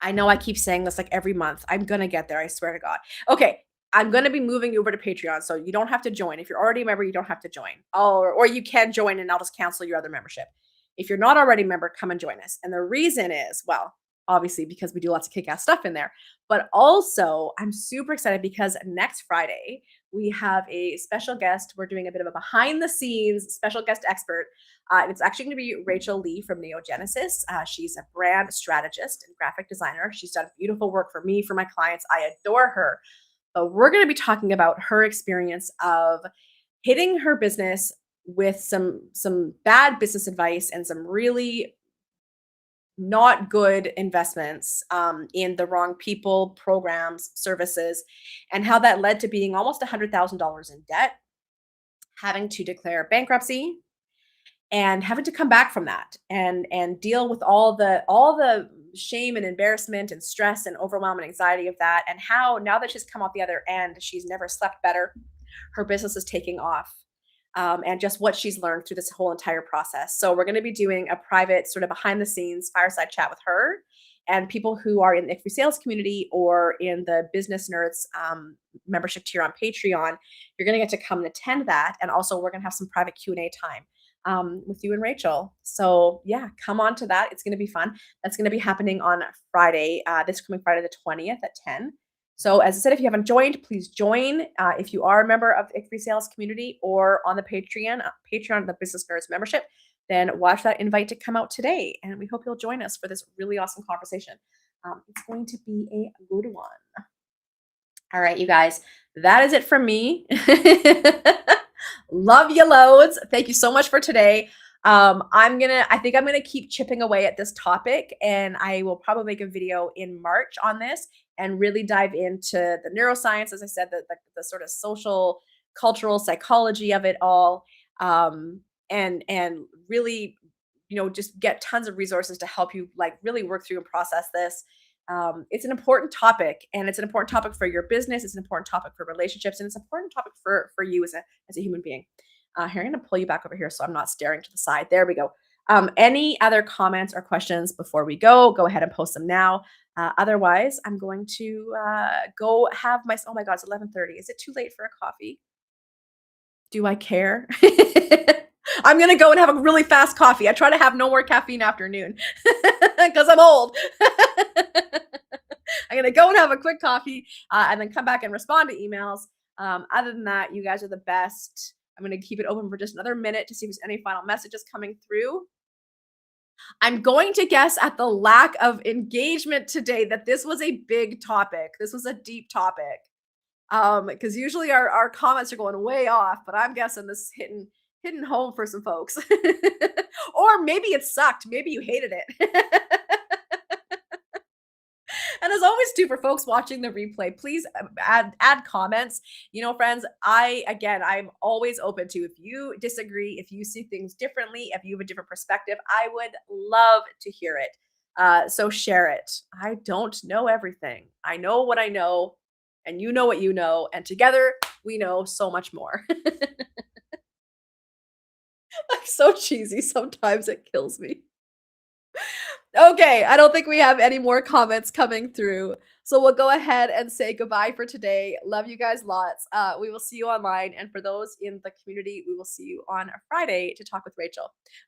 I know I keep saying this like every month. I'm gonna get there. I swear to God. Okay, I'm gonna be moving you over to Patreon, so you don't have to join. If you're already a member, you don't have to join. Or you can join, and I'll just cancel your other membership. If you're not already a member, come and join us. And the reason is, well, obviously because we do lots of kick-ass stuff in there, but also I'm super excited because next Friday we have a special guest. We're doing a bit of a behind-the-scenes special guest expert. It's actually going to be Rachel Lee from Neogenesis. She's a brand strategist and graphic designer. She's done beautiful work for me, for my clients. I adore her. But we're going to be talking about her experience of hitting her business with some bad business advice and some really not good investments in the wrong people, programs, services, and how that led to being almost $100,000 in debt, having to declare bankruptcy, and having to come back from that and deal with all the shame and embarrassment and stress and overwhelm and anxiety of that, and how now that she's come out the other end, she's never slept better. Her business is taking off, and just what she's learned through this whole entire process. So we're going to be doing a private sort of behind the scenes fireside chat with her and people who are in the free sales community or in the business nerds membership tier on Patreon. You're going to get to come and attend that, and also we're going to have some private Q&A time with you and Rachel. So yeah, come on to that. It's going to be fun. That's going to be happening on Friday, this coming Friday the 20th at 10. So as I said, if you haven't joined, please join. If you are a member of the free sales community or on the Patreon, the Business Nerds membership, then watch that invite to come out today. And we hope you'll join us for this really awesome conversation. It's going to be a good one. All right, you guys, that is it from me. Love you loads. Thank you so much for today. I think I'm gonna keep chipping away at this topic, and I will probably make a video in March on this and really dive into the neuroscience, as I said, the sort of social, cultural psychology of it all, and really, just get tons of resources to help you like really work through and process this. It's an important topic, and it's an important topic for your business. It's an important topic for relationships, and it's an important topic for you as a human being. Here, I'm going to pull you back over here so I'm not staring to the side. There we go. Any other comments or questions before we go ahead and post them now. Otherwise, I'm going to go have oh my God, it's 11:30. Is it too late for a coffee? Do I care? I'm going to go and have a really fast coffee. I try to have no more caffeine after noon because I'm old. I'm going to go and have a quick coffee and then come back and respond to emails. Other than that, you guys are the best. I'm going to keep it open for just another minute to see if there's any final messages coming through. I'm going to guess at the lack of engagement today that this was a big topic. This was a deep topic. Because usually our comments are going way off, but I'm guessing this is hitting home for some folks. Or maybe it sucked. Maybe you hated it. And as always, too, for folks watching the replay, please add comments. Friends, I'm always open to, if you disagree, if you see things differently, if you have a different perspective, I would love to hear it. So share it. I don't know everything. I know what I know, and you know what you know, and together we know so much more. I'm so cheesy. Sometimes it kills me. Okay, I don't think we have any more comments coming through. So we'll go ahead and say goodbye for today. Love you guys lots. We will see you online. And for those in the community, we will see you on Friday to talk with Rachel.